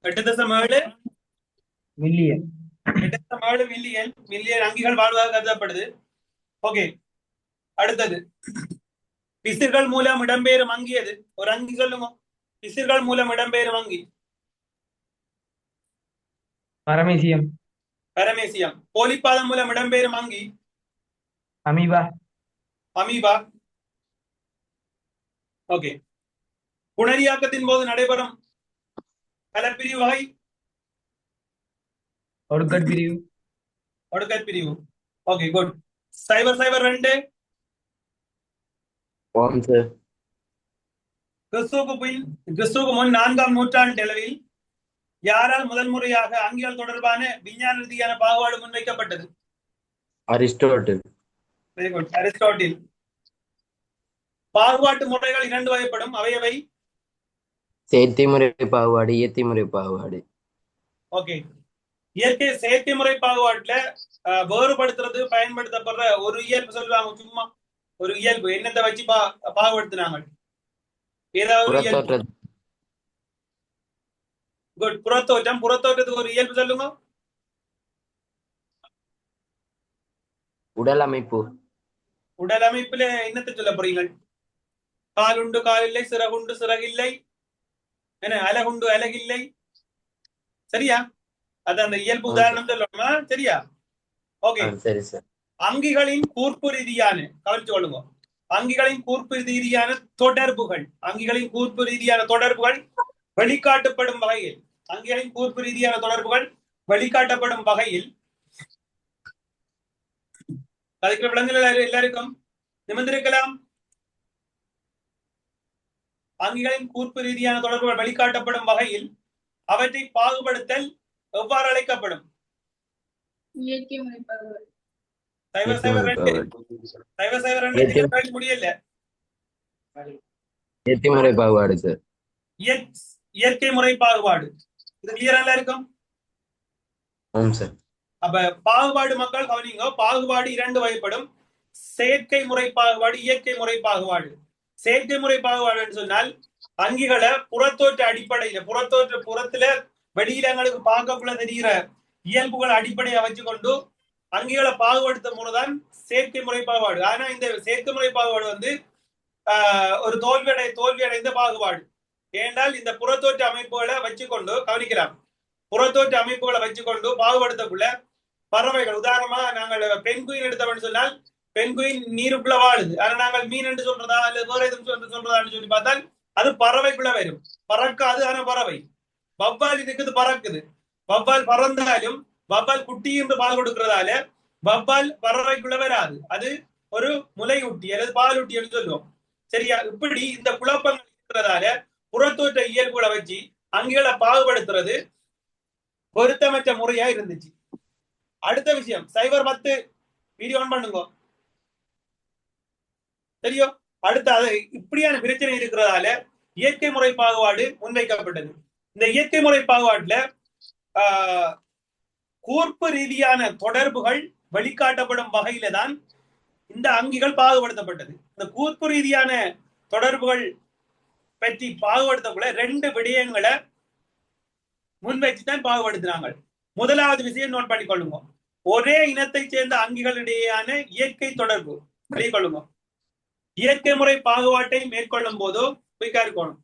8.7 million. 8.7 million million அங்கிகள் வாழ்வதாக கருதப்படுது. Okay, அடுத்தது பிசிர்கள் மூலம் இடம்பெயரும் அங்கி எது? ஒரு அங்கி சொல்லுங்க. பிசிர்கள் மூலம் இடம்பெயரும் அங்கி. பரமேசியம். பரமேசியம். போலிப்பாதம் மூலம் இடம்பெயரும் அங்கி. அமீபா. அமீபா. ஓகே, புணரியாக்கத்தின் போது நடைபெறும் கலப்பிரிவு வகை. ஒடுக்கட் பிரிவு. ஒடுக்கற் பிரிவு. Okay, good. 002 ஓம் சார். கிறிஸ்துவுக்கு முன் 4ஆம் நூற்றாண்டு அளவில் யாரால் முதல் முறையாக அங்கிகள் தொடர்பான விஞ்ஞான ரீதியான பாகுபாடு முன்வைக்கப்பட்டது? அரிஸ்டோட்டில். Very good, Aristotle. பாகுபாட்டு முறைகள் 2 வகைப்படும். அவையவை? செயற்கை முறை பாகுபாடு, இயற்கை முறை பாகுபாடு. ஓகே, செயற்கை முறை பாகுபாட்டுல வேறுபடுத்துறது பயன்படுத்தப்படுற ஒரு இயல்பு சொல்லுவாங்க. சும்மா ஒரு இயல்பு என்னத்தை வச்சு பாகுபடுத்தினாங்க? ஏதாவது ஒரு இயல்பு. குட். புறத்தோற்றம். புறத்தோற்றத்துக்கு ஒரு இயல்பு சொல்லுங்க. உடல் அமைப்பு. உடல் அமைப்புல என்னத்தை சொல்ல போறீங்க? கால் உண்டு கால் இல்லை, சிறகுண்டு சிறகில்லை, என்ன அலகுண்டு அலகில்லை. சரியா? அது அந்த இயல்பு உதாரணம் சொல்லணுமா? சரியா? ஓகே, சரி சார். அங்கிகளின் கூர்ப்பு ரீதியான கவனிச்சு கொள்ளுங்க. அங்கிகளின் கூர்ப்பு ரீதியான தொடர்புகள். அங்கிகளின் கூர்ப்பு ரீதியான தொடர்புகள் வெளிக்காட்டப்படும் வகையில். அங்கிகளின் கூர்ப்பு ரீதியான தொடர்புகள் வெளிக்காட்டப்படும் வகையில் அதுக்கு விலங்குகள் எல்லாருக்கும் நிமிர்ந்திருக்கலாம். அங்கிகளின் கூர்ப்பு ரீதியான தொடர்புகள் வெளிக்காட்டப்படும் வகையில் அவற்றை பாகுபடுத்தல் எவ்வாறு அழைக்கப்படும்? இயற்கை முறை பாகுபாடு. முடியல. இயற்கை முறை பாகுபாடு சார். இயற்கை முறை பாகுபாடு. இது கிளியரா இருக்கும். சார். அப்ப பாகுபாடு மக்கள் கவனிங்க. பாகுபாடு 2 வகைப்படும். செயற்கை முறை பாகுபாடு, இயற்கை முறை பாகுபாடு. செயற்கை முறை பாகுபாடுன்னு சொன்னால் அங்கிகளை புறத்தோற்ற அடிப்படையில புறத்துல வெளியிடங்களுக்கு பார்க்கக்குள்ள தெரிகிற இயல்புகள் அடிப்படையை வச்சுக்கொண்டு அங்கிகளை பாகுபடுத்தும் முறைதான் செயற்கை முறை பாகுபாடு. ஆனா இந்த செயற்கை முறை பாகுபாடு வந்து ஒரு தோல்வி அடைந்த பாகுபாடு. ஏனென்றால் இந்த புறத்தோற்ற அமைப்புகளை வச்சுக்கொண்டு கவனிக்கலாம். புறத்தோற்ற அமைப்புகளை வச்சுக்கொண்டு பாகுபடுத்தக்குள்ள பறவைகள், உதாரணமா நாங்கள் பெண்குயின் எடுத்தவன் சொன்னால் பெண்குயின் நீருக்குள்ள வாழுது. ஆனா நாங்கள் மீன் என்று சொல்றதா இல்ல வேற எதுவும் சொல்றதான்னு சொல்லி பார்த்தால் அது பறவைக்குள்ள வரும். பறக்காது, ஆனா பறவை. வவ்வால் இருக்குது, பறக்குது. வவ்வால் பறந்தாலும் வவ்வால் குட்டி என்று பால் கொடுக்கிறதால வவ்வால் பறவைக்குள்ள வராது. அது ஒரு முலையூட்டி அல்லது பாலூட்டி என்று சொல்லுவோம். சரியா? இப்படி இந்த குழப்பங்கள் இருக்கிறதால புறத்தோற்ற இயல்புகளை வச்சு அங்கிகளை பாகுபடுத்துறது பொருத்தமற்ற முறையா இருந்துச்சு. அடுத்த விஷயம் 010 வீடியோ ஆன் பண்ணுங்க. சரியோ? அடுத்த இப்படியான பிரச்சனை இருக்கிறதால இயற்கை முறை பாகுபாடு முன்வைக்கப்பட்டது. இந்த இயற்கை முறை பாகுபாட்டுல கூர்ப்பு ரீதியான தொடர்புகள் வெளிக்காட்டப்படும் வகையில தான் இந்த அங்கிகள் பாகுபடுத்தப்பட்டது. இந்த கூர்ப்பு ரீதியான தொடர்புகள் பற்றி பாகுபடுத்தக்குள்ள 2 விடயங்களை முன்வைச்சுதான் பாகுபடுத்தினாங்க. முதலாவது விஷயம் நோட் பண்ணிக்கொள்ளுங்க. ஒரே இனத்தை சேர்ந்த அங்கிகளிடையேயான இயற்கை தொடர்பு வெளிக்கொள்ளுங்க. இயற்கை முறை பாகுபாட்டை மேற்கொள்ளும் போதோ இருக்கணும்.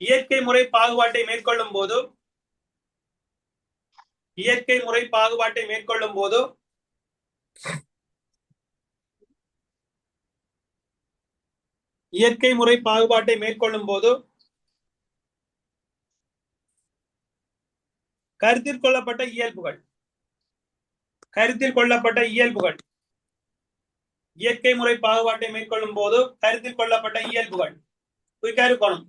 இயற்கை முறை பாகுபாட்டை மேற்கொள்ளும் போதோ இயற்கை முறை பாகுபாட்டை மேற்கொள்ளும் போதோ இயற்கை முறை பாகுபாட்டை மேற்கொள்ளும் போதோ கருத்தில் கொள்ளப்பட்ட இயல்புகள் இயற்கை முறை பாகுபாட்டை மேற்கொள்ளும் போது கருத்தில் கொள்ளப்பட்ட இயல்புகள் இருக்கணும்.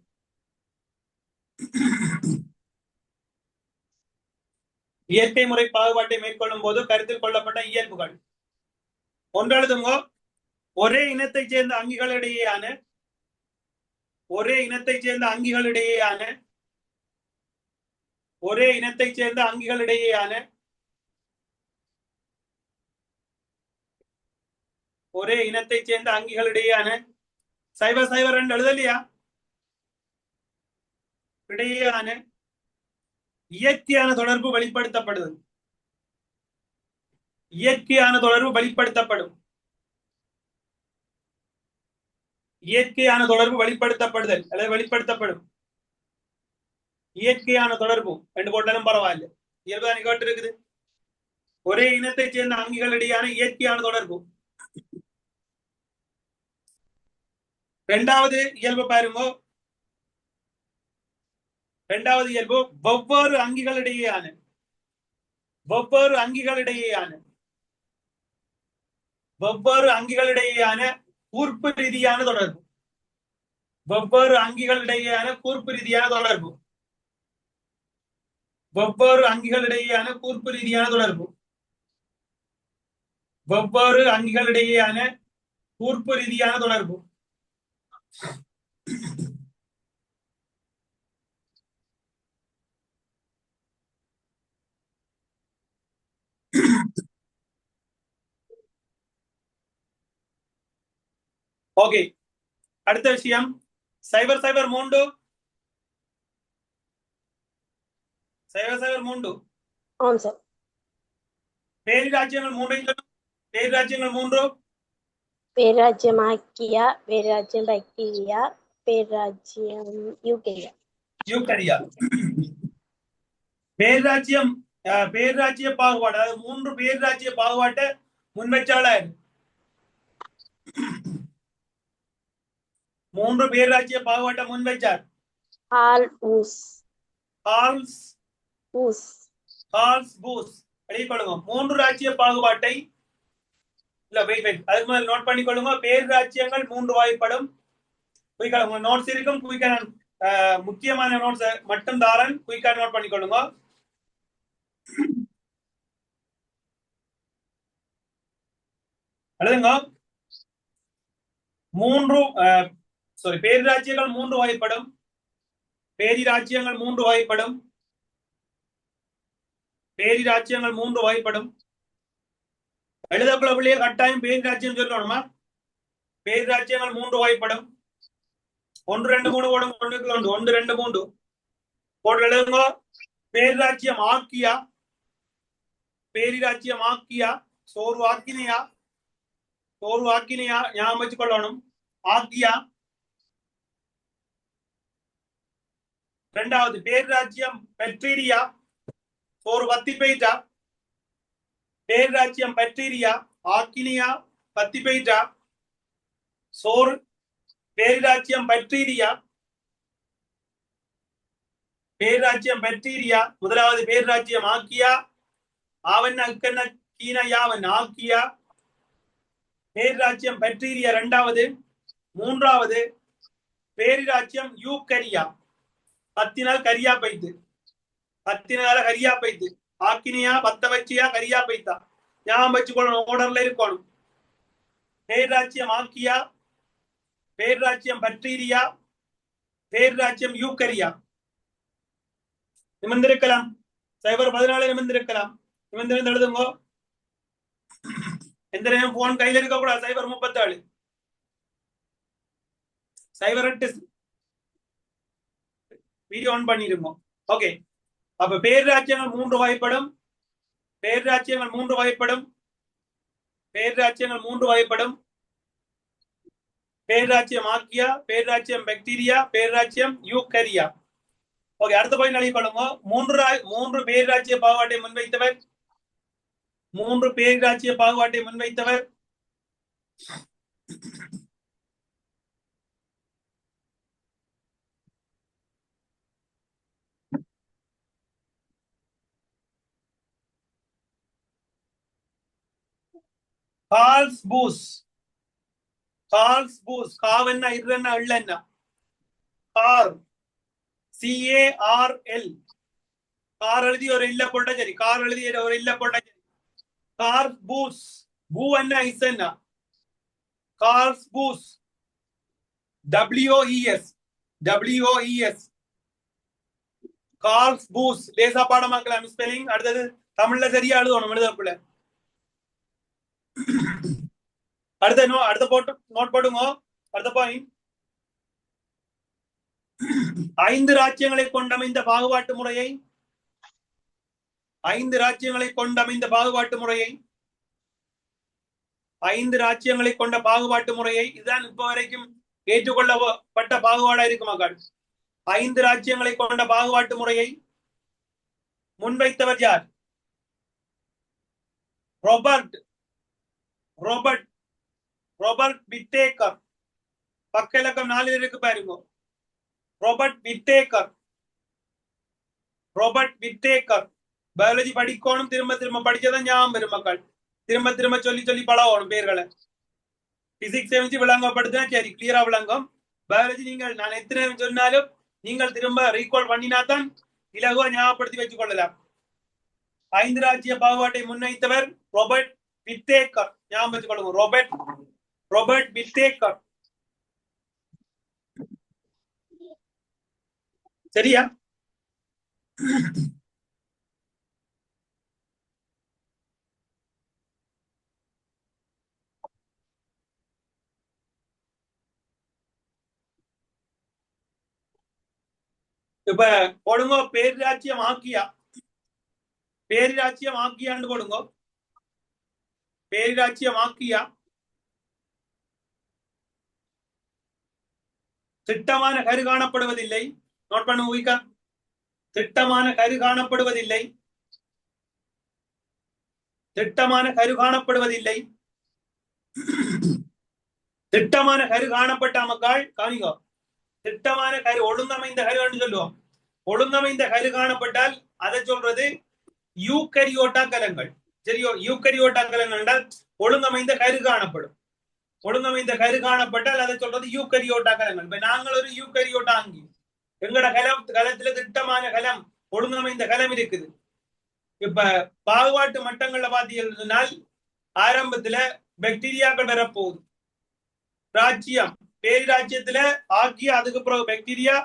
இயற்கை முறை பாகுபாட்டை மேற்கொள்ளும் போது கருத்தில் கொள்ளப்பட்ட இயல்புகள் ஒன்றெழுதுங்க. ஒரே இனத்தை சேர்ந்த அங்கிகளிடையேயான ஒரே இனத்தை சேர்ந்த அங்கிகளிடையேயான 002 எழுதலையா? இடையேயான இயற்கையான தொடர்பு வெளிப்படுத்தப்படுதல். இயற்கையான தொடர்பு வெளிப்படுத்தப்படும். இயற்கையான தொடர்பு வெளிப்படுத்தப்படுதல் அல்லது வெளிப்படுத்தப்படும். இயற்கையான தொடர்பு ரெண்டு போட்டாலும் பரவாயில்ல. இயல்புதான் கேட்டு இருக்குது. ஒரே இனத்தைச் சேர்ந்த அங்கிகளிடையான இயற்கையான தொடர்பு. இரண்டாவது இயல்பு பாருங்க. இரண்டாவது இயல்பு வெவ்வேறு அங்கிகளிடையேயான கூர்ப்பு ரீதியான தொடர்பு. வெவ்வேறு அங்கிகளிடையேயான கூர்ப்பு ரீதியான தொடர்பு. வெவ்வேறு அங்கிகளிடையேயான கூர்ப்பு ரீதியான தொடர்பு. வெவ்வேறு அங்கிகளிடையேயான கூர்ப்பு ரீதியான தொடர்பு. ஓகே, அடுத்த விஷயம் 003 003 ஆம் சார். பேரிராஜ்யங்கள் மூன்றையும் பேரிராஜ்யங்கள் மூன்று. பேராஜ்யம் ஆக்கியா, பேராஜ்யம் பாக்டீரியா, பேராஜ்யம் யூகேரியா. யூகரியா. பேராஜ்யம் பேராஜ்ய பாகுபாடு, அதாவது மூன்று பேராஜ்ய பாகுபாட்டை முன்வச்சாளர். மூன்று பேராஜ்ய பாகுபாட்டை முன்வைச்சார். ஹால்ஸ் பூஸ் எழுதிக்கொள்ளுங்க. மூன்று ராஜ்ய பாகுபாட்டை இல்ல அதுக்கு முதல் நோட் பண்ணிக்கொள்ளுங்க. பேராஜ்யங்கள் மூன்று வாய்ப்படும். உங்க நோட்ஸ் இருக்கும். குயிக்கா முக்கியமான நோட்ஸ் மட்டும் தாரன். குயிக்கா நோட் பண்ணிக்கொள்ளுங்க. எழுதுங்க. பேரிராஜ்யங்கள் மூன்று வகைப்படும். பேரிராஜ்யங்கள் மூன்று வகைப்படும். பேரிராஜ்யங்கள் மூன்று வகைப்படும். எழுதக்குள்ள கட்டாயம் பேரிராஜ்யம் சொல்லணுமா? பேரிராஜ்யங்கள் மூன்று வகைப்படும். 1 2 3 போடும். 1 2 3 போட்டு எழுதுங்க. பேரிராஜ்யம் ஆக்கியா, பேரிராஜ்யம் ஆக்கியா, சோறு ஆக்கினையா, ஞாபகம் வச்சுக்கொள்ளணும். ஆக்கியா. இரண்டாவது பேரிராஜ்யம் பெட்ரீரியா, சோறு பத்தி பெய்தா. பேரிராஜ்யம் பெட்ரீரியா, ஆக்கினியா, பத்தி பெய்தா, சோறு. பேரிராஜ்யம் பெட்ரீரியா, பேரிராஜ்யம் பெட்ரீரியா. முதலாவது பேரிராஜ்யம் ஆக்கியா, ஆவன் அக்கன்ன கீன யாவன் ஆக்கியா. பேரிராஜ்யம் பெட்ரீரியா இரண்டாவது. மூன்றாவது பேரிராஜ்யம் யூகரியா, 10 நாள் கரியா பைத்து. 10 நாள் கரியா பைத்து. ஆக்கினியா, பத்த வச்சியா, கரியா பைத்தா. ஞாபகம் வச்சுக்கொள்ளணும். ஓர்டர்ல இருக்கணும். பேரிராஜ்யம் ஆக்கியா, பேரிராஜ்யம் பட்ரீரியா, பேரிராஜ்யம் யூகரியா. நிமிர்ந்திருக்கலாம். 014 நிமிர்ந்திருக்கலாம். நிமிர்ந்திருந்து எழுதுங்க. எந்த நேரம் போன் கையில இருக்க கூடாது. 037 008 வீடியோ ஆன் பண்ணிருங்க. ஓகே, அப்ப பேரிராஜ்யங்கள் மூன்று வகைப்படும். பேரிராஜ்யங்கள் மூன்று வகைப்படும். பேரிராஜ்யங்கள் மூன்று வகைப்படும். பேரிராஜ்யம் ஆக்கியா, பேரிராஜ்யம் பாக்டீரியா, பேரிராஜ்யம் யூகரியா. ஓகே, அடுத்த பாயிண்ட் எழுதி கொள்ளுங்க. மூன்று பேரிராஜ்ய பாகுபாட்டை முன்வைத்தவர். மூன்று பேரிராஜ்ய பாகுபாட்டை முன்வைத்தவர் ஹால்ஸ் பூஸ். ஹால்ஸ் பூஸ். காவென்ன இர்ரன்ன எள்ளென்ன. Carl, CARL. கார் எழுதி ஒரு இல்ல போட்ட சரி. கார் எழுதி ஒரு இல்ல போட்ட சரி. கார் பூஸ். பூ என்ன இஸ் என்ன. கார்ஸ் பூஸ். WOES. கார்ஸ் பூஸ். லேசா பாடமாக்கலாம் ஸ்பெல்லிங். அடுத்தது தமிழ்ல சரியா எழுதணும். எழுதக்குள்ள அடுத்த போட்டு நோட் போடுங்க. அடுத்த பாயிண்ட் 5 ராஜ்யங்களை கொண்டமைந்த பாகுபாட்டு முறையை 5 ராஜ்யங்களை கொண்ட அமைந்த பாகுபாட்டு முறையை 5 ராஜ்யங்களை கொண்ட பாகுபாட்டு முறையை இதுதான் இப்ப வரைக்கும் ஏற்றுக்கொள்ளப்பட்ட பாகுபாடா இருக்கு மக்கள். 5 ராஜ்யங்களை கொண்ட பாகுபாட்டு முறையை முன்வைத்தவர் யார்? Robert Whitaker. பக்க இலக்கம் 4 இருக்கு பாருங்க. ராபர்ட் விட்டேக்கர் பயாலஜி படிக்கணும், திரும்ப திரும்ப படிச்சதான் ஞாபகம் வரும் மக்கள். திரும்ப திரும்ப சொல்லி சொல்லி பழகணும் பேர்களை. பிசிக்ஸ் வச்சு விளங்கப்படுத்தினா சரி கிளியரா விளங்கும். பயாலஜி நீங்கள் நான் எத்தனை சொன்னாலும் நீங்கள் திரும்ப ரீகால் பண்ணினாதான் இலகுவா ஞாபகப்படுத்தி வச்சுக் கொள்ளலாம். 5 ராஜ்ய பாகுபாட்டை முன்வைத்தவர் ராபர்ட் விட்டேக்கர். ஞாபகம் வச்சுக் கொள்ளுங்க. Robert Whitaker. சரியா? இப்ப கொடுங்க பேரிராட்சியம் ஆக்கியான்னு கொடுங்க. பேரிராட்சியம் ஆக்கியா திட்டமான கரு காணப்படுவதில்லை. நோட் பண்ண ஊகிக்க. திட்டமான கரு காணப்படுவதில்லை. திட்டமான கரு காணப்படுவதில்லை. திட்டமான கரு காணப்பட்ட மக்கள் காணிங்க. திட்டமான கரு ஒழுங்கமைந்த கரு என்று சொல்லுவோம். ஒழுங்கமைந்த கரு காணப்பட்டால் அதை சொல்றது யூக்கரியோட்டா கலங்கள். சரியோ? யூக்கரியோட்டா கலங்கள் என்றால் ஒழுங்கமைந்த கரு காணப்படும். ஒழுங்கமைந்த கரு காணப்பட்டால் அதை சொல்றது யூக்கரியோட்டா கலங்கள். இப்ப நாங்கள் ஒரு யூக்கரியோட்டா அங்கி எங்கட கலத்துல திட்டமான கலம் ஒழுங்கமைந்த கலம் இருக்குது. இப்ப பாகுபாட்டு மட்டங்கள்ல பாத்தீங்கன்னா ஆரம்பத்துல பாக்டீரியாக்கள் வரப்போகுது. ராஜ்யம் பேரிராஜ்யத்துல ஆக்கிய, அதுக்கு பிறகு பாக்டீரியா,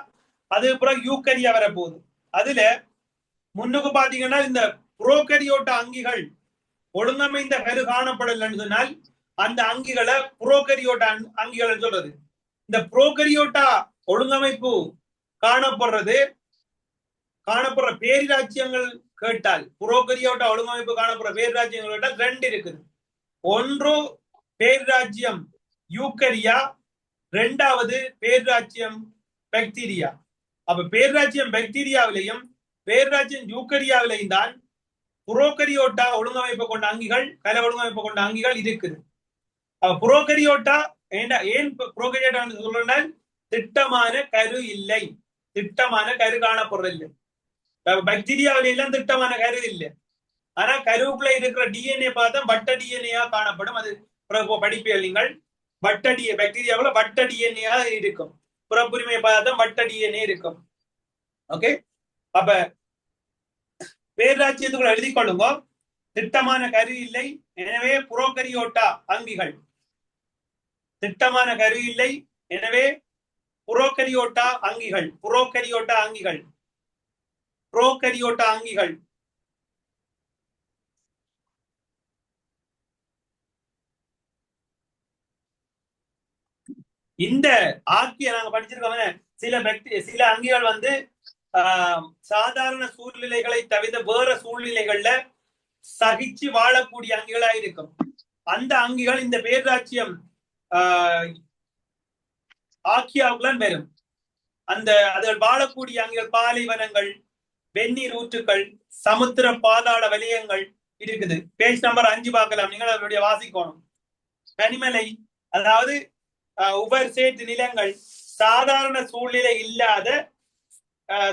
அதுக்கு பிறகு யூக்கரியா வரப்போகுது. அதுல முன்னுக்கு பாத்தீங்கன்னா இந்த புரோகரியோட்டா அங்கிகள் ஒழுங்கமைந்த கரு காணப்படலன்னு சொன்னால் அந்த அங்கிகளை புரோகரியோட்டா அங்கிகள் சொல்றது. இந்த புரோகரியோட்டா ஒழுங்கமைப்பு காணப்படுற பேரிராஜ்யங்கள் கேட்டால், புரோகரியோட்டா ஒழுங்கமைப்பு காணப்படுற பேரிராஜ்யங்கள் கேட்டால் 2 இருக்குது. ஒன்று பேரிராஜ்யம் யூக்கரியா, 2வது பேரிராஜ்யம் பாக்டீரியா. அப்ப பேரிராஜ்யம் பாக்டீரியாவிலையும் பேரிராஜ்யம் யூக்கரியாவிலையும் தான் புரோகரியோட்டா ஒழுங்கமைப்பு கொண்ட அங்கிகள், கல ஒழுங்கமைப்பு கொண்ட அங்கிகள் இருக்குது. அப்ப புரோகரியோட்டா ஏன் புரோகரியோட்டா சொல்றால் திட்டமான கரு இல்லை, திட்டமான கரு காணப்படுறதில்லை. பாக்டீரியாவில எல்லாம் திட்டமான கரு இல்லை. ஆனா கருவுக்குள்ள இருக்கிற டிஎன்ஏ பார்த்தா வட்ட டிஎன்ஏயா காணப்படும். அது படிப்பியல் நீங்கள் வட்ட பாக்டீரியாவுல வட்ட டிஎன்ஏ இருக்கும். புறப்புரிமை பார்த்தா வட்ட டிஎன்ஏ இருக்கும். ஓகே, அப்ப பேராட்சியத்துக்குள்ள எழுதி கொள்ளுங்க. திட்டமான கரு இல்லை, எனவே புரோகரியோட்டா அங்கிகள். திட்டமான கரு இல்லை, எனவே புரோகரியோட்டா அங்கிகள். புரோகரியோட்டா அங்கிகள். புரோகரியோட்டா அங்கிகள். இந்த ஆக்கிய நாங்க படிச்சிருக்கோம். சில அங்கிகள் வந்து சாதாரண சூழ்நிலைகளை தவிர வேற சூழ்நிலைகள்ல சகிச்சு வாழக்கூடிய அங்கிகளா இருக்கும். அந்த அங்கிகள் இந்த பேராட்சியம் ஆக்கியாவுக்குலாம் வரும். அதில் வாழக்கூடிய அங்கிகள் பாலைவனங்கள், வெந்நீர் ஊற்றுக்கள், சமுத்திர பாதாள வலயங்கள் இருக்குது. பேஜ் நம்பர் 5 பார்க்கலாம். நீங்கள் அதனுடைய வாசிக்கணும். கனிமலை, அதாவது உபர்சேட் நிலங்கள், சாதாரண சூழ்நிலை இல்லாத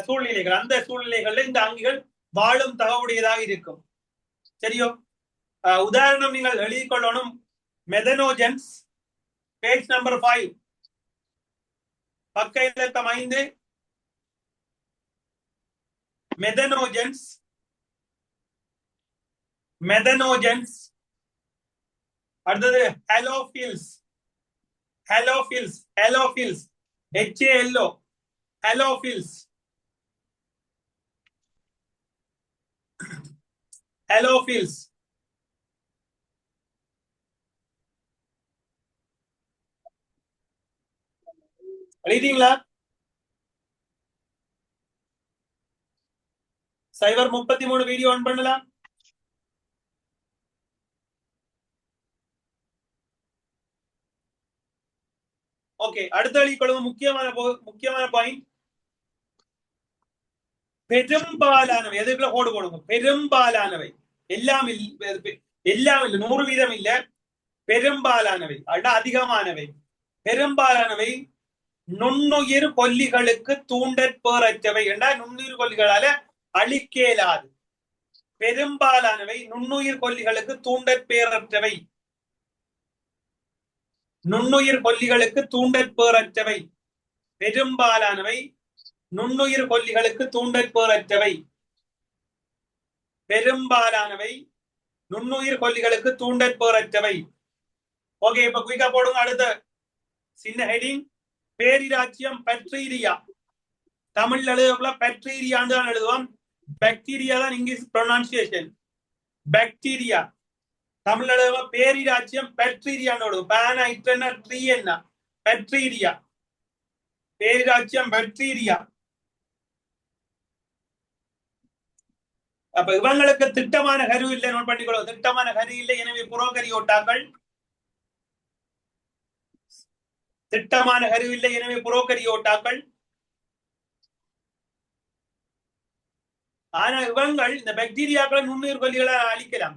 சூழ்நிலைகள், அந்த சூழ்நிலைகள்ல இந்த அங்கிகள் வாழும் தகவுடையதாக இருக்கும். சரியோ? உதாரணம் நீங்கள் எழுதி கொள்ளணும். மெதனோஜன்ஸ், பேஜ் நம்பர் 5, பக்க இலக்கம் 5. மெதனோஜன்ஸ். அடுத்தது ஹலோஃபில்ஸ். ஹலோஃபில்ஸ் HALO ஹலோஃபில்ஸ். ஹலோஃபில்ஸ் எழுதிங்களா? சைபர் 33 வீடியோ ஆன் பண்ணலாம். ஓகே, அடுத்த வழிக்கொள்ளும் முக்கியமான பாயிண்ட். பெரும்பாலானவை எதுக்குள்ள கோடு போடுங்க. பெரும்பாலானவை எல்லாம் எல்லாம் இல்ல, 100% இல்ல, பெரும்பாலானவை அதிகமானவை. பெரும்பாலானவை நுண்ணுயிர் கொல்லிகளுக்கு தூண்டற்பேறற்றவை என்றால் நுண்ணுயிர் கொல்லிகளால அழிக்கலாது. பெரும்பாலானவை நுண்ணுயிர் கொல்லிகளுக்கு தூண்டற்பேறற்றவை. நுண்ணுயிர் கொல்லிகளுக்கு தூண்டற்பேறற்றவை. பெரும்பாலானவை நுண்ணுயிர் கொல்லிகளுக்கு தூண்டற்பேறற்றவை. பெரும்பாலானவை நுண்ணுயிர் கொல்லிகளுக்கு தூண்டற்பேறற்றவை. ஓகே, இப்ப குயிக்கா போடுங்க. அடுத்த சின்ன ஹெடிங், பேரிராச்சியம் பாக்டீரியா. தமிழ் எழுதுறதுக்குள்ள பாக்டீரியான்னு தான் எழுதுவோம். பாக்டீரியா தான் இங்கிலீஷ் ப்ரொனன்சியேஷன். பாக்டீரியா. தமிழ் எழுதுவோம் பேரிராச்சியம் பாக்டீரியான்னு எழுதுவோம். பேனா இட்டனா ட்ரீ என்ன பாக்டீரியா. பேரிராச்சியம் பாக்டீரியா. அப்ப இவங்களுக்கு திட்டமான கரு இல்லை. நோட் பண்ணிக்கொள்ளும். திட்டமான கரு இல்லை, எனவே புரோகரியோட்டாக்கள். திட்டமான கரு இல்லை, எனவே புரோகரியோட்டாக்கள். ஆனா இவங்கள் இந்த பாக்டீரியாக்களை நுண்ணுயிர் கொல்லிகளை அழிக்கலாம்.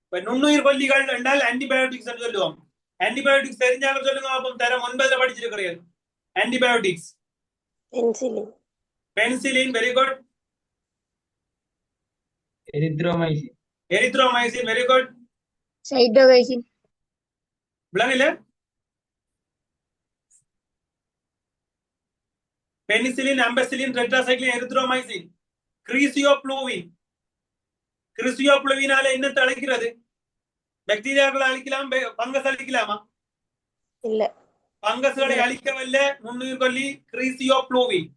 இப்ப நுண்ணுயிர் கொல்லிகள் என்றால் ஆன்டிபயோட்டிக்ஸ் சொல்லுவோம். ஆன்டிபயோட்டிக்ஸ் தெரிஞ்சாங்க சொல்லுங்க பாப்போம். தரம் 9ல படிச்சிருக்கிறீர்கள். Antibiotics. Penicillin. Penicillin, very good. Erythromycin. Erythromycin, very good. சைட்டோகைசின். விளங்கல? Penicillin, ampicillin, tetracycline, erythromycin. Griseofulvin. கிரீசியோப்ளூவினால என்னத்தை அழைக்கிறது? பாக்டீரியாக்களை அழிக்கலாம், பங்கஸ் அழிக்கலாமா? இல்ல. பங்கஸ்களை அழிக்கவல்ல நுண்ணுயிர் கொல்லி கிரீசியோப்ளூவின்.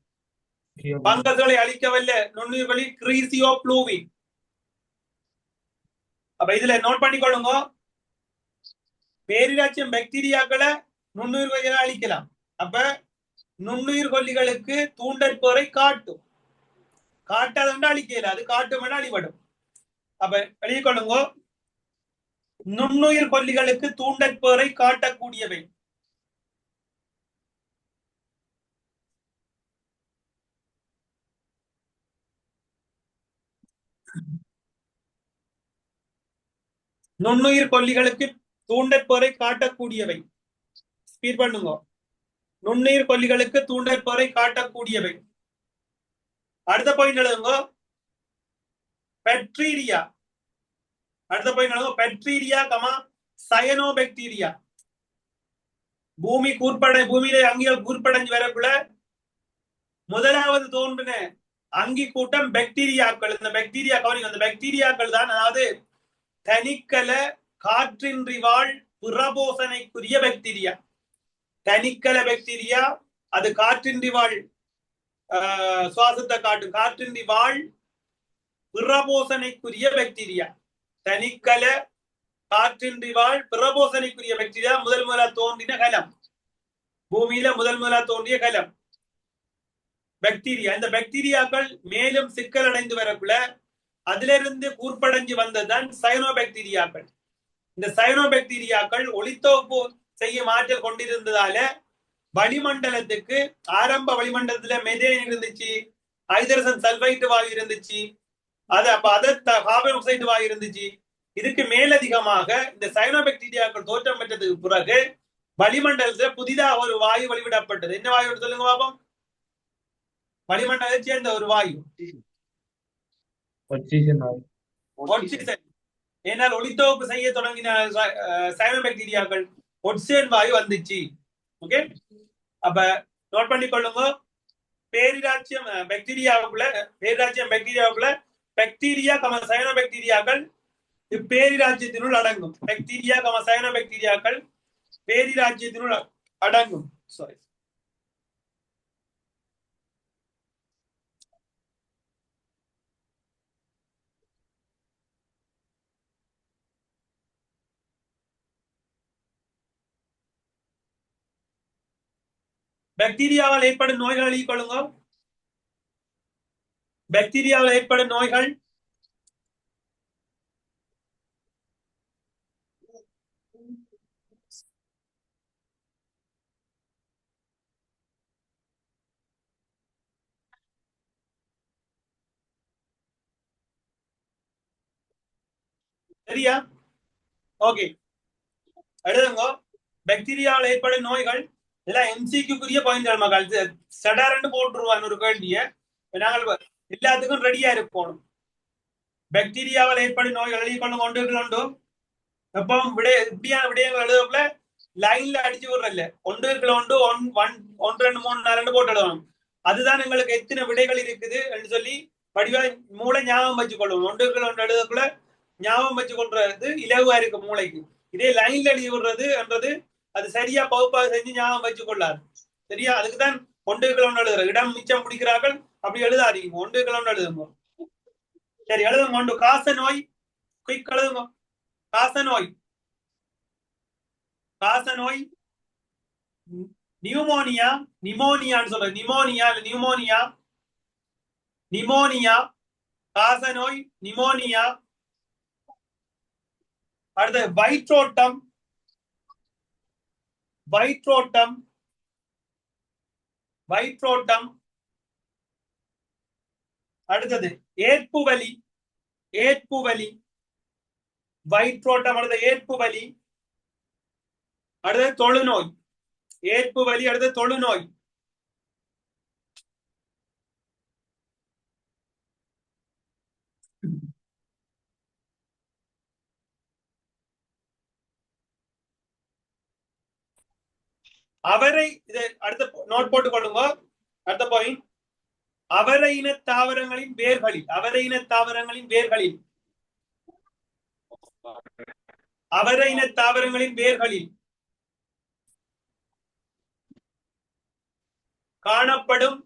பங்கஸ்களை அழிக்கவல்ல நுண்ணுயிர் கொல்லி கிரீசியோப்ளூவின். அப்ப இதுல நோட் பண்ணிக்கொள்ளுங்க. பேரிராச்சியம் பாக்டீரியாக்களை நுண்ணுயிர் கொல்லிகளை அழிக்கலாம். அப்ப நுண்ணுயிர் கொல்லிகளுக்கு தூண்டற்பேறை காட்டும். காட்டாத அழிக்கல, அது காட்டும் அழிபடும். அப்ப எழுதிக் கொள்ளுங்க. நுண்ணுயிர் கொல்லிகளுக்கு தூண்டற்பேறை காட்டக்கூடியவை. நுண்ணுயிர் கொல்லிகளுக்கு தூண்டற்பேறை காட்டக்கூடியவை. ஸ்பீட் பண்ணுங்க. நுண்ணுயிர் கொல்லிகளுக்கு தூண்டற்பேறை காட்டக்கூடியவை. அடுத்த பாயிண்ட் எழுதுங்க. பாக்டீரியா. அடுத்த பாயிண்ட் எழுதுங்க. Bacteria comma cyanobacteria. பூமியில அங்கிகள் கூர்ப்படைஞ்சு வரக்குள்ள முதலாவது தோன்றின அங்கி கூட்டம் பாக்டீரியாக்கள். இந்த பாக்டீரியா கவனிங்க. அந்த பாக்டீரியாக்கள் தான், அதாவது தனிக்கல காற்றின்றி வாழ் பிறபோசனைக்குரிய பாக்டீரியா. தனிக்கல பாக்டீரியா, அது காற்றின்றி வாழ் சுவாசத்தை காட்டும். காற்றின்றி வாழ் பிறபோசனைக்குரிய பாக்டீரியா. தனிக்கல காற்றின்றி வாழ் பிறபோசனைக்குரிய பாக்டீரியா முதலா தோன்றின கலம். பூமியில முதலா தோன்றிய கலம் பாக்டீரியா. இந்த பாக்டீரியாக்கள் மேலும் சிக்கல் அடைந்து வரக்குள்ள அதிலிருந்து கூர்ப்படைஞ்சு வந்ததுதான் சயனோபாக்டீரியாக்கள். இந்த சயனோபாக்டீரியாக்கள் ஒளித்தொகுப்பு செய்யும் ஆற்றல் கொண்டிருந்ததால வளிமண்டலத்துக்கு, ஆரம்ப வளிமண்டலத்துல மெதேன் இருந்துச்சு, ஹைட்ரஜன் சல்பைடு வாயு இருந்துச்சு, கார்பன் ஆக்சைடு வாயு இருந்துச்சு. இதுக்கு மேலதிகமாக இந்த சயனோபாக்டீரியாக்கள் தோற்றம் பெற்றதுக்கு பிறகு வளிமண்டலத்துல புதிதாக ஒரு வாயு வெளிவிடப்பட்டது. என்ன வாயு சொல்லுங்க பாப்போம். வளிமண்டலத்தை சேர்ந்த ஒரு வாயு ஆக்சிஜன். ஏனால் ஒளித்தொகுப்பு செய்ய தொடங்கின சயனோபாக்டீரியாக்கள் ஆக்சிஜன் வாயு வந்துச்சு. ஓகே, அப்ப நோட் பண்ணிக்கொள்ளுங்க. பேரிராச்சியம் பாக்டீரியாவுக்குள்ள பாக்டீரியா கம சயனோபாக்டீரியாக்கள் பேரிராஜ்யத்தினுள் அடங்கும். பாக்டீரியா கம சயனோபாக்டீரியாக்கள் பேரிராஜ்யத்தினுள் அடங்கும். சாரி. பாக்டீரியாவால் ஏற்படும் நோய்கள் எழுதிக் கொள்ளுங்க. பாக்டீரியாவில் ஏற்படும் நோய்கள் சரியா? ஓகே, எழுதுங்க. பாக்டீரியாவில் ஏற்படும் நோய்கள் இதெல்லாம் எம்சிக்குரிய பாயிண்ட் மக்கள். சடாரண்டு போட்டுருவான் ஒரு கேள்விய. நாங்கள் எல்லாத்துக்கும் ரெடியா இருப்போம். பாக்டீரியாவில் ஏற்படும் நோய்கள் எழுதி கொண்டு ஒன்று எப்போ இப்படியான விடயங்கள் எழுதக்குள்ள லைன்ல அடிச்சு விடுறல ஒன்று ஒன்று 2 3 4 போட்டு எழுதணும். அதுதான் எங்களுக்கு எத்தனை விடைகள் இருக்குது என்று சொல்லி வடிவா மூளை ஞாபகம் வச்சு கொள்ளும். ஒன்று எழுதக்குள்ள ஞாபகம் வச்சு கொள்றது இலகுவா இருக்கு மூளைக்கு. இதே லைன்ல எழுதி விடுறது என்றது அது சரியா பகுப்பாக செஞ்சு ஞாபகம் வச்சு கொள்ளாது. சரியா? அதுக்குதான் ஒன்று எழுதுற இடம் மிச்சம் பிடிக்கிறார்கள். அப்படி எழுதாதீங்க, ஒன்று எழுதுங்க. சரி, எழுதுங்க. ஒன்று காச நோய், குயிக் எழுதுங்க. காச நோய், காச நோய், நியூமோனியா, நிமோனியான்னு சொல்ற நிமோனியா இல்ல நியூமோனியா, நிமோனியா, காச நோய், நிமோனியா. அடுத்து வயிற்றோட்டம், வயிற்றோட்டம், வயிற்றோட்டம். அடுத்தது ஏற்பு வலி, ஏற்பு வலி, வயிற்றோட்டம். அடுத்த ஏற்பு வலி. அடுத்தது தொழுநோய், ஏற்பு வலி. அடுத்தது தொழுநோய். அவரை இதை அடுத்த நோட் போட்டுக் கொள்ளுங்க. அடுத்த பாயிண்ட், அவரை இன தாவரங்களின் வேர்களில், அவரை இன தாவரங்களின் வேர்களில், அவரை இன தாவரங்களின் வேர்களில் காணப்படும்,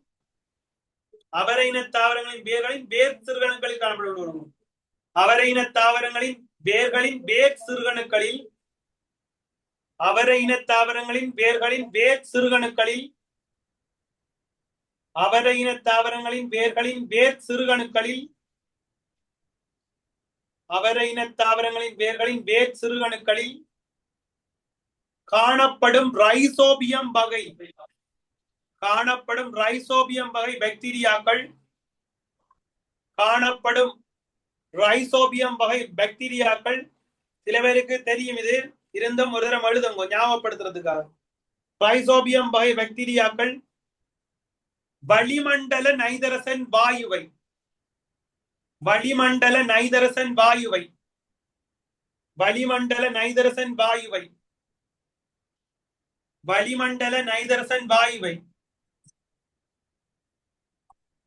அவரை இன தாவரங்களின் வேர்களின் வேர் சிறுகணுக்களில் காணப்படும். அவரை இன தாவரங்களின் வேர்களின் வேர் சிறுகணுக்களில், அவரை இன தாவரங்களின் வேர்களின் வேர் சிறுகணுக்களில், அவரை இன தாவரங்களின் வேர்களின் வேர் சிறுகணுக்களில், அவரை இன தாவரங்களின் வேர்களின் வேர் சிறுகணுக்களில் காணப்படும் ரைசோபியம் வகை, காணப்படும் ரைசோபியம் வகை பாக்டீரியாக்கள், காணப்படும் ரைசோபியம் வகை பாக்டீரியாக்கள். சில பேருக்கு தெரியும், இது இருந்தும் ஒரு தரம் எழுதுங்க ஞாபகப்படுத்துறதுக்காக. ரைசோபியம் வகை பாக்டீரியாக்கள் வளிமண்டல நைதரசன் வாயுவை, வளிமண்டல நைதரசன் வாயுவை, வளிமண்டல நைதரசன் வாயுவை, வளிமண்டல நைதரசன் வாயுவை,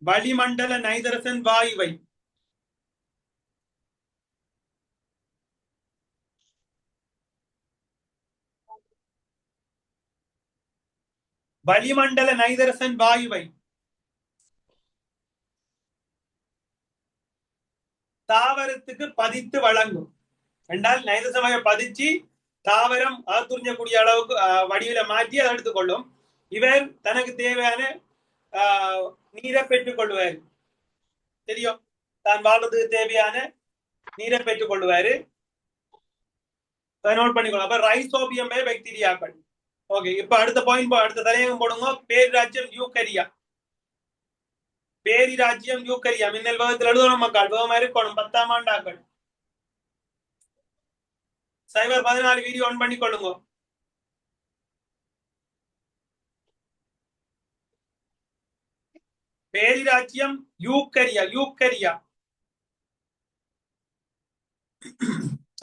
வளிமண்டல நைதரசன் வாயுவை, வளிமண்டல நைதரசன் வாயுவை தாவரத்துக்கு பதித்து வழங்கும் என்றால் நைதரசன் பதிச்சு தாவரம் ஆத்துறிஞ்சக்கூடிய அளவுக்கு வடிவில மாற்றி அதை எடுத்துக்கொள்ளும். இவர் தனக்கு தேவையான நீரை பெற்றுக் கொள்வார். தெரியும், தான் வாழ்றதுக்கு தேவையான நீரை பெற்றுக் கொள்வாரு. நோட் பண்ணிக்கொள்ளும். அப்ப ரைசோபியம் பாக்டீரியாக்கள். ஓகே, இப்ப அடுத்த பாயிண்ட், அடுத்த தலையங்கம் போடுங்க. பேரிராஜ்யம் யூக்கரியா, பேரிராஜ்யம் யூக்கரியா. மின்னல் வேகத்தில் எழுதணும் மக்கள், வேகமா இருக்கணும். 10ஆம் ஆண்டாக்கள் சைபர் 14 வீடியோ ஆன் பண்ணி கொள்ளுங்க. பேரிராஜ்யம் யூக்கரியா, யூக்கரியா.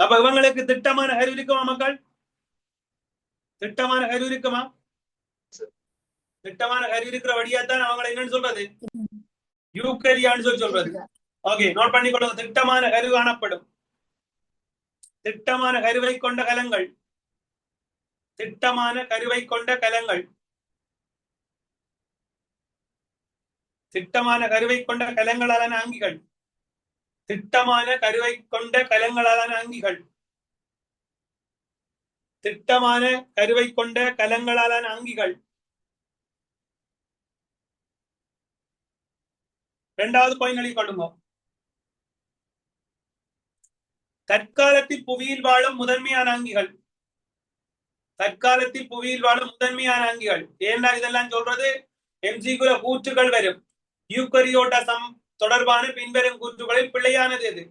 அப்ப இவங்களுக்கு திட்டமான அறிவு இருக்குமா மக்கள்? திட்டமான அறிவு இருக்குமா? திட்டமான அறிவு இருக்கிற வழியாத்தான் அவங்களை என்னன்னு சொல்றது, யூக்கரியான்னு சொல்றது. ஓகே, நோட் பண்ணி கொள்ளுங்க. திட்டமான அறிவு காணப்படும், திட்டமான கருவை கொண்ட கலங்கள், திட்டமான கருவை கொண்ட கலங்கள், திட்டமான கருவை கொண்ட கலங்களாலான அங்கிகள், திட்டமான கருவை கொண்ட கலங்களாலான அங்கிகள், திட்டமான கருவை கொண்ட கலங்களாலான அங்கிகள், இரண்டாவது பாயிண்ட் எழுதி கொள்ளுங்க. தற்காலத்தில் புவியில் வாழும் முதன்மையான அங்கிகள். தற்காலத்தில் புவியில் வாழும் முதன்மையான அங்கிகள். ஏன்னா இதெல்லாம் சொல்றது எம்சிக்குள்ள கூற்றுகள் வரும். யூக்கரியோட்டசம் தொடர்பான பின்வரும் கூற்றுகளில் பிழையானது எது?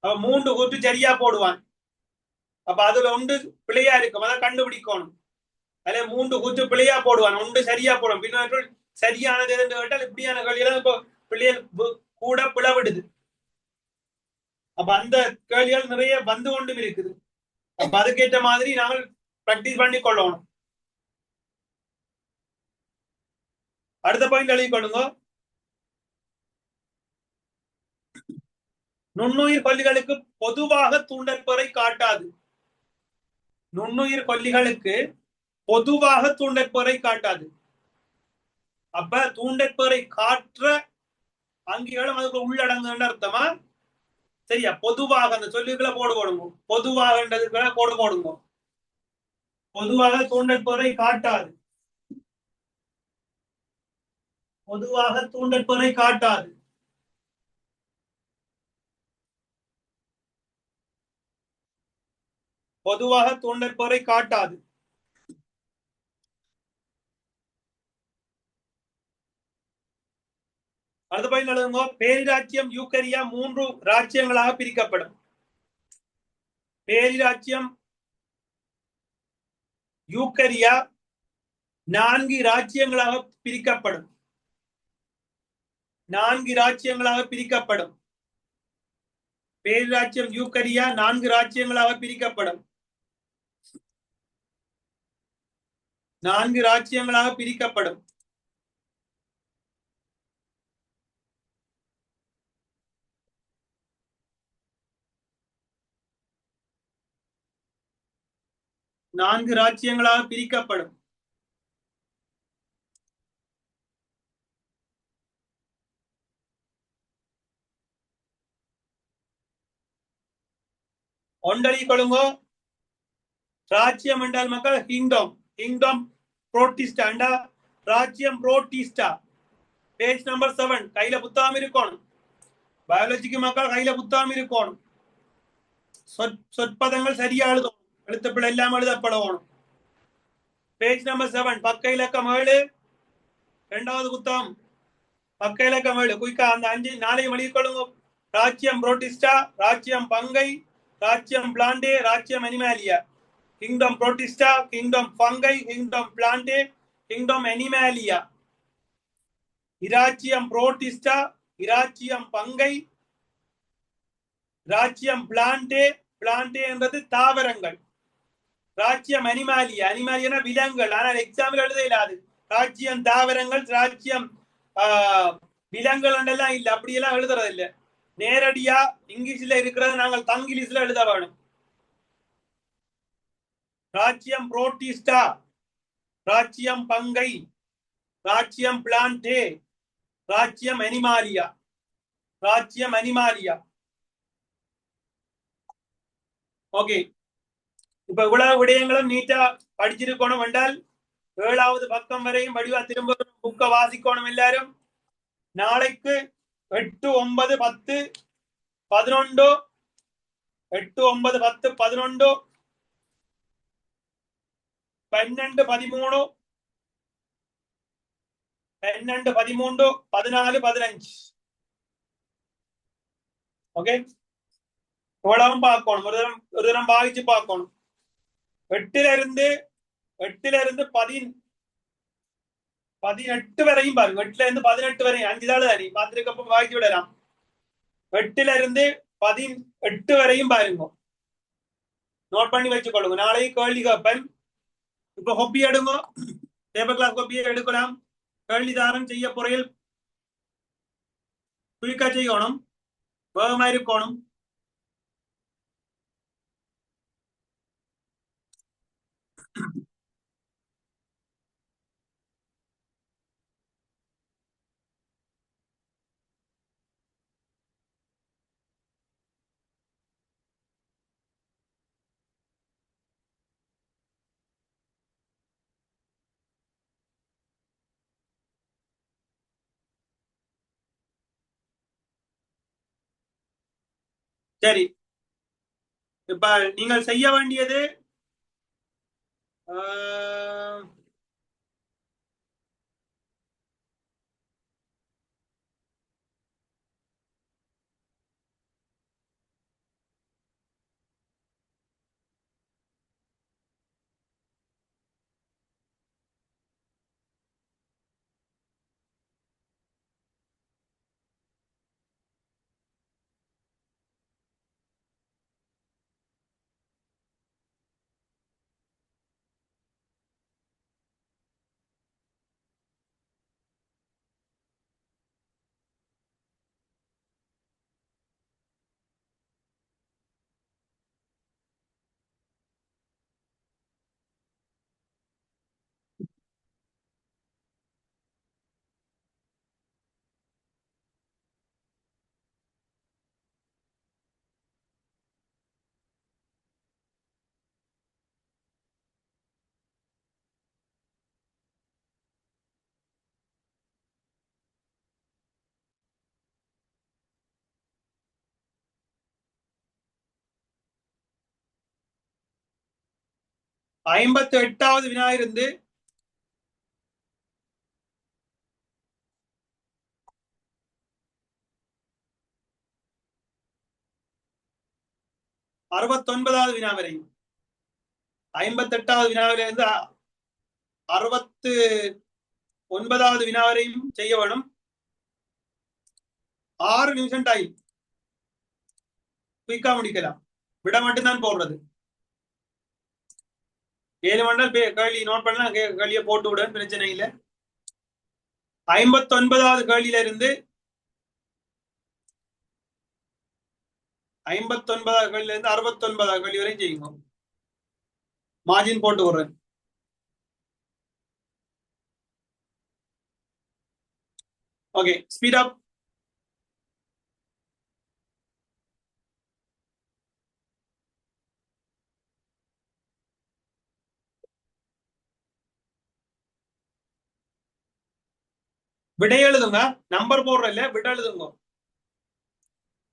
அவ 3 கூற்று சரியா போடுவான். அப்ப அதுல ஒன்று பிழையா இருக்கும், அதை கண்டுபிடிக்கணும். அதுல 3 கூற்று பிழையா போடுவான், ஒன்று சரியா போடுவான். பின்னவற்றுள் சரியானது என்று கேட்டால் இப்படியான கேள்விகள் இப்போ பிள்ளைகள் கூட பிளவிடுது. அப்ப அந்த கேள்விகள் நிறைய வந்து கொண்டும் இருக்குது. அப்ப அதுக்கேற்ற மாதிரி நாங்கள் பிராக்டிஸ் பண்ணி கொள்ளணும். அடுத்த பாயிண்ட் எழுதி கொள்ளுங்க. நுண்ணுயிர் கொல்லிகளுக்கு பொதுவாக தூண்டற்பொறை காட்டாது. நுண்ணுயிர் கொல்லிகளுக்கு பொதுவாக தூண்டற்பொறை காட்டாது. அப்ப தூண்டற்பொறை காற்ற அங்கிகளும் அதுக்கு உள்ளடங்குன்னு அர்த்தமா? சரியா? பொதுவாக அந்த சொல்லுகளை போடு போடுங்க. பொதுவாக போடு போடுங்க. பொதுவாக தூண்டற்பொறை காட்டாது. பொதுவாக தூண்டற்பொறை காட்டாது. பொதுவாக தூண்டற்பொறை காட்டாது. அடுத்த பாயிண்ட் எழுதுங்க. பேரிராச்சியம் யூக்கரியா 3 ராச்சியங்களாக பிரிக்கப்படும். பேரிராச்சியம் யூக்கரியா 4 ராச்சியங்களாக பிரிக்கப்படும். 4 ராச்சியங்களாக பிரிக்கப்படும். பேரிராச்சியம் யூக்கரியா 4 ராச்சியங்களாக பிரிக்கப்படும். 4 ராச்சியங்களாக பிரிக்கப்படும். நான்கு ராச்சியங்களாக பிரிக்கப்படும். ஒன்றடி கொள்ளுங்கோ. ராஜ்யம் என்றால் மக்கள் கிங்டம். கிங்டம் புரோட்டிஸ்டா என்றா ராஜ்யம் புரோட்டிஸ்டா. Page number 7. கையில புத்தகம் இருக்கணும். பயாலஜிக்கு மக்கள் கையில புத்தகம் இருக்கணும். சொற்பதங்கள் சரியா எழுதும். எழுத்துப்பிழை எல்லாம் எழுதப்படணும். பேஜ் நம்பர் 7 பக்க இலக்கம் 7. இரண்டாவது புத்தகம் பக்க இலக்கம் 7. குயிக்கா அந்த 5 4 எழுதி கொள்ளுங்க. ராஜ்யம் புரோட்டிஸ்டா, ராஜ்யம் பங்கை, ராஜ்யம் பிளாண்டே, ராஜ்யம் அனிமாலியா. கிங்டம் புரோட்டிஸ்டா, கிங்டம் பங்கை, கிங்டம் பிளாண்டே, கிங்டம் அனிமாலியா. இராச்சியம் புரோட்டிஸ்டா, இராச்சியம் பங்கை, ராஜ்யம் பிளாண்டே. பிளாண்டே என்பது தாவரங்கள். ராஜ்யம் அனிமாலியா. அனிமாலியா விலங்குகள். ஆனால் எக்ஸாம்பிள் எழுத இல்லாது. ராஜ்யம் தாவரங்கள், ராஜ்யம் விலங்குகள் எல்லாம் இல்லை. அப்படியெல்லாம் எழுதுறது இல்லை. நேரடியா இங்கிலீஷ்ல இருக்கிறது நாங்கள் தங்கிலீஷ்ல எழுத வேணும். ராஜ்யம் புரோட்டிஸ்டா, ராஜ்யம் பங்கை, ராஜ்யம் பிளாண்டே, ராஜ்யம் அனிமாலியா. ராஜ்யம் அனிமாலியா. ஓகே, இப்ப இவ்வளவு விடயங்களும் நீட்டா படிச்சிருக்கணும் என்றால் 7வது பக்கம் வரையும் வடிவா திரும்ப புக்க வாசிக்கணும் எல்லாரும். நாளைக்கு 8, 9, 10, 11, 8, 9, 10, 11, 12, 13, 12, 13, 14, 15. ஓகே, இவ்வளவும் பார்க்கணும். ஒரு தரம் பாதிச்சு பார்க்கணும். 8ல இருந்து 18 வரையும் பாருங்க. 8ல இருந்து 18 வரையும் 5 தாள் தானே பார்த்துருக்கப்ப வாங்கி விடலாம். 8ல இருந்து 18 வரையும் பாருங்க. நோட் பண்ணி வச்சுக்கொள்ளுங்க. நாளைக்கு கேள்வி கேட்பேன். இப்ப ஹொப்பி எடுங்க. பேப்பர் கிளாஸ் ஹொப்பியை எடுக்கலாம். கேள்வி தாரம் செய்ய பொறையில் குயிக்கா செய்யணும். வேகமா இருக்கணும். சரி, இப்ப நீங்கள் செய்ய வேண்டியது ஆஹ், 58வது வினாயிருந்து 69வது வினா வரை, 58வது வினாவிலிருந்து 69வது வினா வரையும் செய்ய வேணும். 6 நிமிஷம் டைம், குயிக்கா முடிக்கலாம். விட மட்டும்தான் போடுறது. 7 மண்டல் கேள்வி நோட் பண்ணலாம், கேள்வியை போட்டு விட பிரச்சனை இல்லை. 59வது கேள்வியில இருந்து 59வது கேள்வியில இருந்து 69வது கேள்வி வரையும் செய்யுங்க. மார்ஜின் போட்டு விடுறேன். Okay, speed up. விடை எழுதுங்க, நம்பர் போடுற இல்ல, விட எழுதுங்க.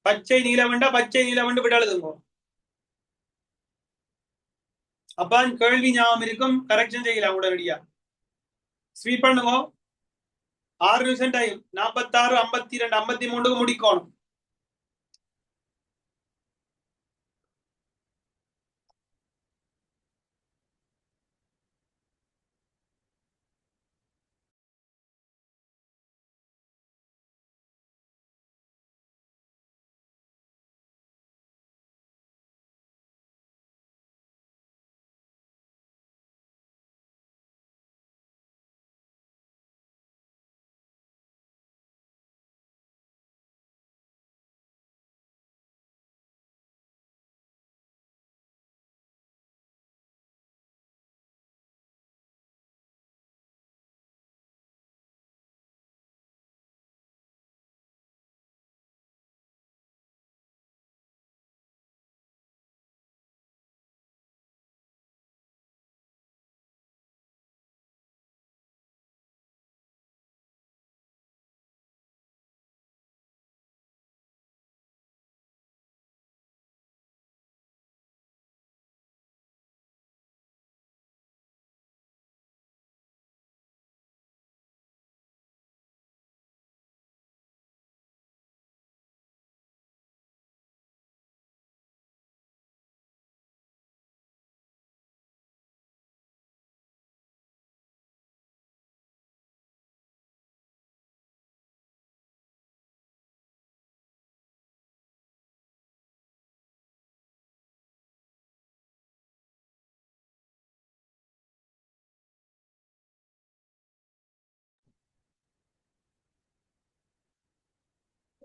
பச்சை நீல வண்டா பச்சை நீல வண்டு விட எழுதுங்க. அப்பதான் கேள்வி ஞாபகம் இருக்கும், கரெக்ஷன் செய்யலாம் உடனடியா. ஸ்வீட் பண்ணுங்க. 6 நிமிஷம் டைம். 46, 52, 53 முடிக்கணும்.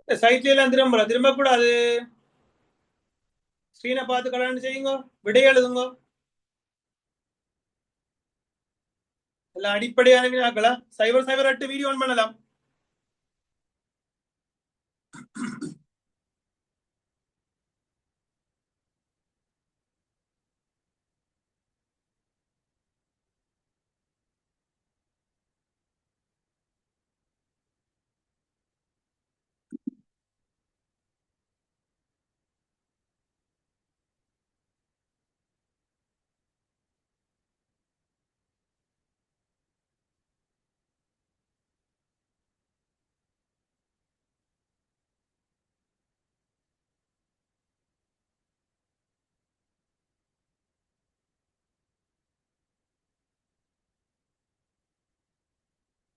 சைட்ல எல்லாம் திரும்ப கூடாது. ஸ்கிரீனை பார்த்து கல்யாணம் செய்யுங்க, விடை எழுதுங்க. எல்லாம் அடிப்படையான வினாக்களா. 008 வீடியோ ஆன் பண்ணலாம்.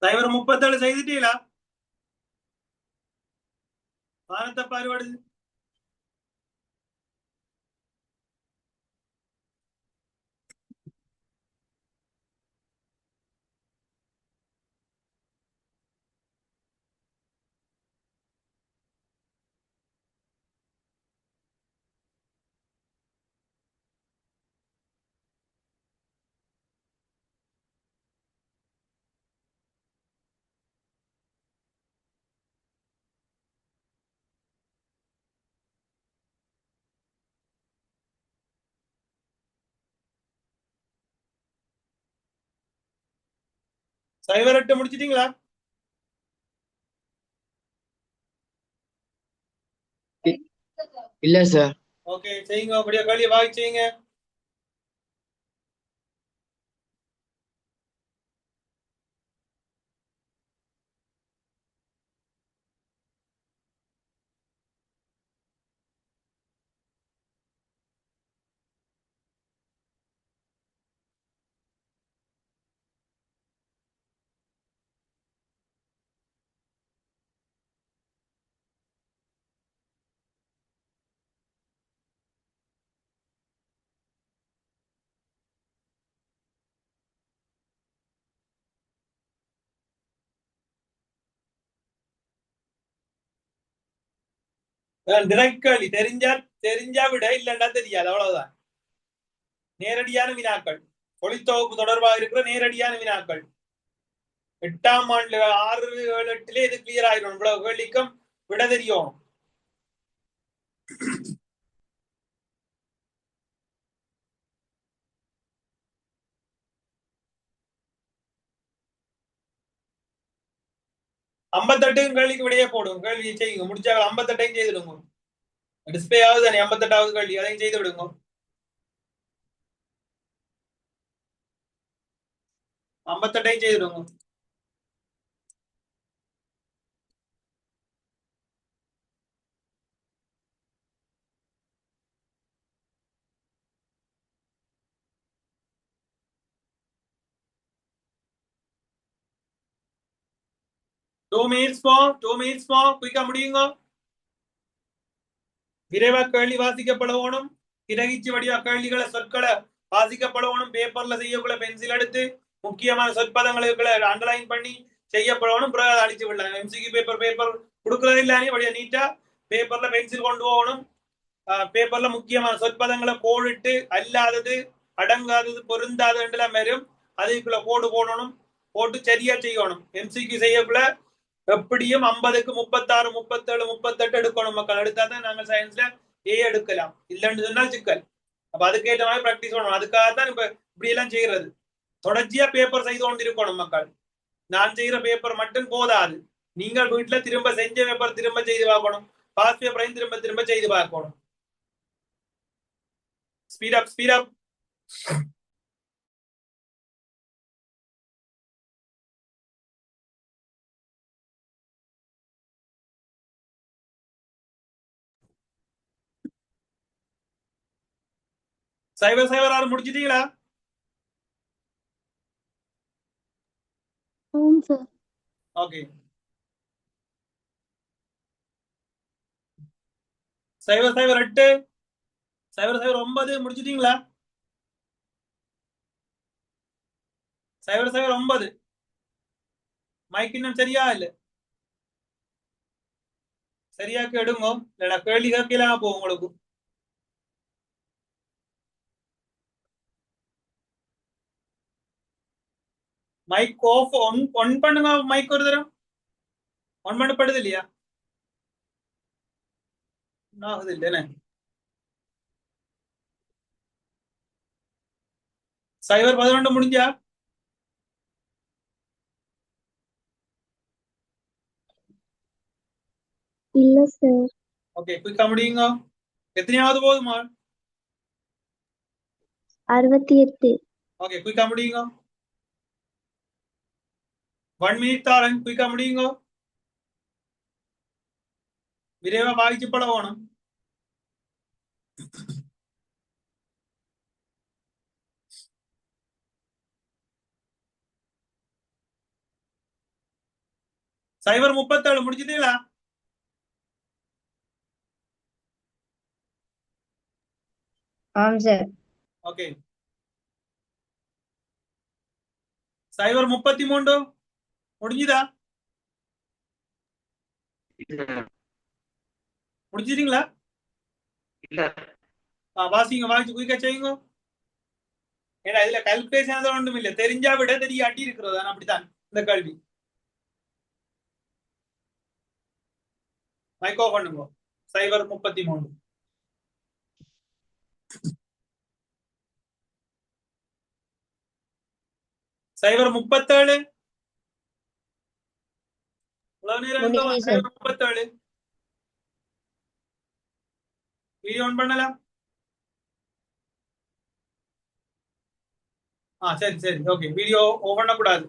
சைபர் 37 செய்துட்டீங்களா? வானத்தை பாருவாடு. சைபர் 8 முடிச்சிட்டீங்களா? இல்ல சார். ஓகே, செய்யுங்க. அப்படியே கேள்வி வாங்கி செய்யுங்க. டிரெக்ட் கேள்வி. தெரிஞ்சா தெரிஞ்சா விட, இல்லைன்னா தெரியாது, அவ்வளவுதான். நேரடியான வினாக்கள், ஒளித்தொகுப்பு தொடர்பாக இருக்கிற நேரடியான வினாக்கள். 8ஆம் ஆண்டு 6, 7, 8 இது கிளியர் ஆயிடும். இவ்வளவு கேள்விக்கும் விட தெரியும். ஐம்பத்தெட்டு கேள்விக்கு விடையே போடும். கேள்வி செய்யுங்க. முடிச்சா 58 செய்துடுங்க. டிஸ்பிளே ஆகுது தானே 58வது கேள்வி, அதையும் செய்து விடுங்க. 58 செய்துடுங்க. டூ மினிட்ஸ் மோ குயிக்கா முடியுங்க. விரைவா கேள்வி வாசிக்கப்படணும். கிரகிச்சு வடிவா கேள்விகளை சொற்களை வாசிக்கப்படணும். பேப்பர்ல செய்யக்குள்ள பென்சில் எடுத்து முக்கியமான சொற்பதங்களுக்கு அண்டர்லைன் பண்ணி செய்யப்படணும். பிறகு அடிச்சு விடலாம். எம்சிக்கு பேப்பர் கொடுக்கறது இல்லானே வழியா நீட்டா பேப்பர்ல பென்சில் கொண்டு போகணும். பேப்பர்ல முக்கியமான சொற்பதங்களை கோடிட்டு அல்லாதது, அடங்காதது, பொருந்தாதது வரும். அதுக்குள்ள கோடு போடணும். போட்டு சரியா செய்யணும். எம்சிக்கு செய்யக்குள்ள எப்படியும் 50க்கு 36, 37, 38 எடுக்கணும். மக்கள் எடுத்தா தான் நாங்கள் சயின்ஸ்ல ஏ எடுக்கலாம். இல்லைன்னு சொன்னா சிக்கல். அப்ப அதுக்கேற்ற மாதிரி பிராக்டிஸ் பண்ணணும். அதுக்காகத்தான் இப்ப இப்படி எல்லாம் செய்யறது. தொடர்ச்சியா பேப்பர் செய்து கொண்டு இருக்கணும் மக்கள். நான் செய்யற பேப்பர் மட்டும் போதாது. நீங்கள் வீட்டுல திரும்ப செஞ்ச பேப்பர் திரும்ப செய்து பார்க்கணும். பாஸ் பேப்பரையும் திரும்ப திரும்ப செய்து பார்க்கணும். Speed up. சைபர் 6 முடிச்சிட்டீங்களா? ஓகே. சைபர் 8, சைபர் 9 முடிச்சிட்டீங்களா? சைபர் 9 மைக் இன்னும் சரியா இல்ல. சரியாக்கு எடுங்க. இல்லடா கேள்வி கேட்கலாம் போ உங்களுக்கு. மைக் ஆஃப் ஒன் பண்ணுங்க. மைக் ஒரு தரம் ஒன் பண்ணப்படுது இல்லையா? ஆகுது இல்லைன்னு. சைபர் 11 முடிஞ்சா? இல்ல சார். ஓகே, குயிக்கா முடியுங்க. எத்தனையாவது போதுமா? 68. ஓகே, குயிக்கா முடியுங்க. 1 மினிட் தாரன். குயிக்கா முடியுங்க. விரைவா வாய்ச்சி பழகணும். சைபர் 37 முடிச்சிட்டீங்களா? ஆம் சார். ஓகே. சைபர் 33 முடிஞ்சுதா? முடிச்சிட்டீங்களா? வாசிங்க, வாசிச்சு குயிக்கா செய்யுங்க. ஏன்னா இதுல கல்குலேஷன் ஒன்றும் இல்லை, தெரிஞ்சா விட தெரியாட்டி இருக்கிறது அப்படித்தான் இந்த கேள்வி. மைக்கோ பண்ணுங்க. சைபர் 33. சைபர் 37 முடிஞ்சு சார். சைபர் 37 வீடியோ ஆன் பண்ணலாம். சரி சரி, ஓகே. வீடியோ ஓபன் பண்ணக்கூடாது.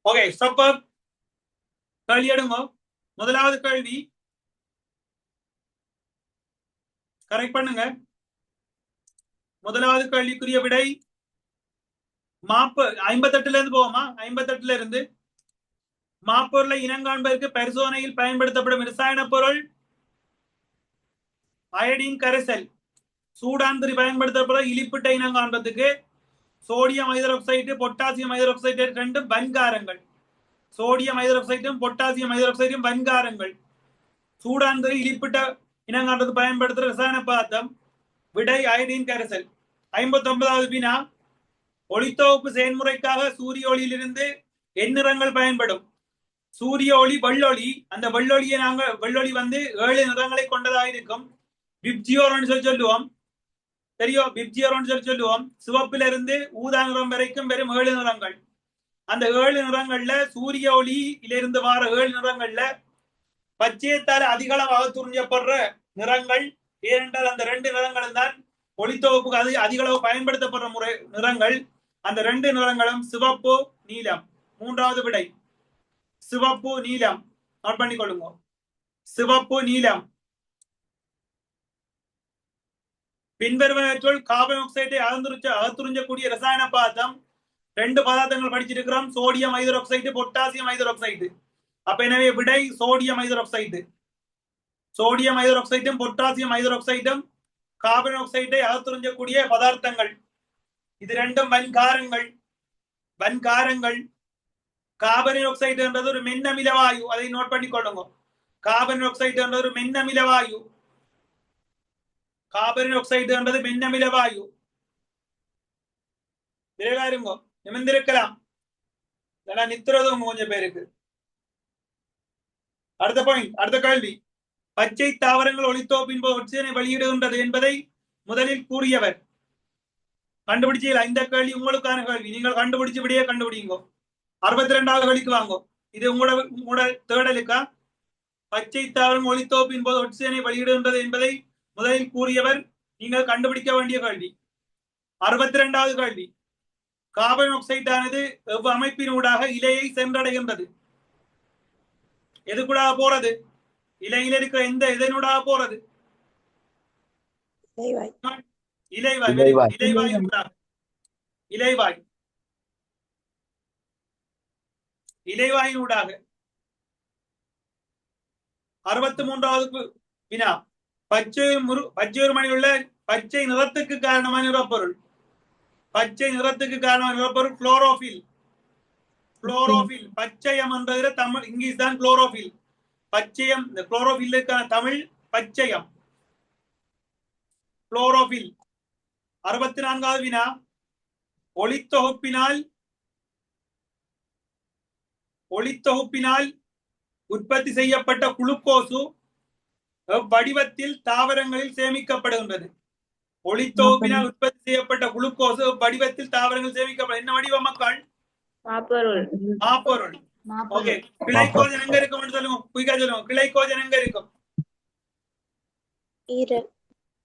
Okay, stop. கேள்வி எடுங்க. முதலாவது கேள்வி கரெக்ட் பண்ணுங்க. முதலாவது கேள்விக்குரிய விடை 58 இருந்து போவோமா? 58 இருந்து மாப்பொருளை இனங்காண்பதற்கு பரிசோதனையில் பயன்படுத்தப்படும் இரசாயன பொருள் அயடின் கரைசல். சூடாந்திரி பயன்படுத்தப்படும் இலிப்பிட்ட இனங்காண்பதற்கு சோடியம் ஹைட்ராக்சைடு, பொட்டாசியம் ஹைட்ராக்சைடு ரெண்டும் வன்காரங்கள். சோடியம் ஹைட்ராக்சைடும் பொட்டாசியம் ஹைட்ராக்சைடும் வன்காரங்கள். சூடாந்திரி இலிப்பிட்ட இனங்காண்பதற்கு பயன்படுத்துற ரசாயன பதார்த்தம். விடை அயடின் கரைசல். 59வது வினா, ஒளித்தொகுப்பு செயல்முறைக்காக சூரிய ஒளியிலிருந்து எந்நிறங்கள் பயன்படும்? சூரிய ஒளி வெள்ளொளி. அந்த வெள்ளொளியை வெள்ளொளி 7 நிறங்களை கொண்டதாக இருக்கும். விப்ஜியோர்னு சொல்லுவோம். தெரியும், விப்ஜியோர்னு சொல்லுவோம். சிவப்பில இருந்து ஊதா நிறம் வரைக்கும் வெறும் 7 நிறங்கள். அந்த 7 நிறங்கள்ல சூரிய ஒளியிலிருந்து வர 7 நிறங்கள்ல பச்சையத்தால் அதிகளவாக துறிஞ்சப்படுற நிறங்கள். ஏனென்றால் அந்த 2 நிறங்களும் தான் ஒளித்தொகுப்புக்கு அதிக அளவு பயன்படுத்தப்படுற நிறங்கள். அந்த 2 நிறங்களும் சிவப்பு, நீலம். மூன்றாவது விடை சிவப்பு, நீலம். நோட் பண்ணிக்கொள்ளுங்க. சிவப்பு, நீலம். பின்வருவனற்றுள் கார்பன் ஆக்சைடை அகத்துறிஞ்சக்கூடிய ரசாயன பதார்த்தம். 2 பதார்த்தங்கள் படிச்சிருக்கிறோம், சோடியம் ஹைட்ராக்சைடு, பொட்டாசியம் ஹைட்ராக்சைடு. அப்ப எனவே விடை சோடியம் ஹைட்ராக்சைடு. சோடியம் ஹைட்ராக்சைடும் பொட்டாசியம் ஹைட்ராக்சைடும் கார்பன் ஆக்சைடை அகத்துறிஞ்சக்கூடிய பதார்த்தங்கள். இது ரெண்டும் வன்காரங்கள். வன்காரங்கள். கார்பன் ஆக்சைடு என்றது ஒரு மென்னமில வாயு. அதை நோட் பண்ணிக்கொள்ளுங்க. கார்பன் ஆக்சைடு என்றது ஒரு மென்னமில வாயு. கார்பன் ஆக்சைடு என்றது மென்னமில வாயு. இருங்கோ, நிமிர்ந்திருக்கலாம். இதெல்லாம் நித்துறதும் கொஞ்சம் பேருக்கு. அடுத்த பாயிண்ட், அடுத்த கேள்வி. பச்சை தாவரங்கள் ஒளித்தொகுப்பின் போது ஆக்சிஜனை வெளியிடுகின்றது என்பதை முதலில் கூறியவர்? கண்டுபிடிச்சீங்களா? இந்த கேள்வி உங்களுக்கான கேள்வி. நீங்கள் கண்டுபிடிச்சு விடையே கண்டுபிடிங்க. 62வது கேள்விக்கு வாங்க. இது உங்களோட தேடலுக்கா? பச்சை தாவரம் ஒளித்தொகுப்பின் போது ஆக்சிஜனை வெளியிடுகின்றது என்பதை முதலில் கூறியவர். நீங்கள் கண்டுபிடிக்க வேண்டிய கேள்வி. 62வது கேள்வி. கார்பன் ஆக்சைடானது அமைப்பினூடாக இலையை சென்றடைகின்றது? எதுக்கூடாக போறது? இலையில இருக்கிற எந்த இதனூடாக போறது? இலைவாய். இலைவாய். இலைவாயினூடாக. 63வது வினா. பச்சை மணியுள்ள பச்சை நிறத்துக்கு காரணமான நிறப்பொருள். பச்சை நிறத்துக்கு காரணமான நிறப்பொருள் குளோரோபில். குளோரோபில். பச்சையம் என்ற தமிழ், இங்கிலீஷ் தான் குளோரோபில். பச்சையம். இந்த குளோரோபில்லுக்கான தமிழ் பச்சையம், குளோரோபில். 64வது வினா. ஒளித்தொகுப்பினால் உற்பத்தி செய்யப்பட்ட குளுக்கோசு வடிவத்தில் தாவரங்களில் சேமிக்கப்படுகின்றது? ஒளித்தொகுப்பினால் உற்பத்தி செய்யப்பட்ட குளுக்கோசு வடிவத்தில் தாவரங்கள் சேமிக்கப்படும். என்ன வடிவம் மக்கள்? மாப்பொருள். ஓகே. கிளைகோஜன் எங்க இருக்கும் சொல்லுங்க, குயிக்கா சொல்லுங்க. கிளைகோஜன் எங்க இருக்கும்?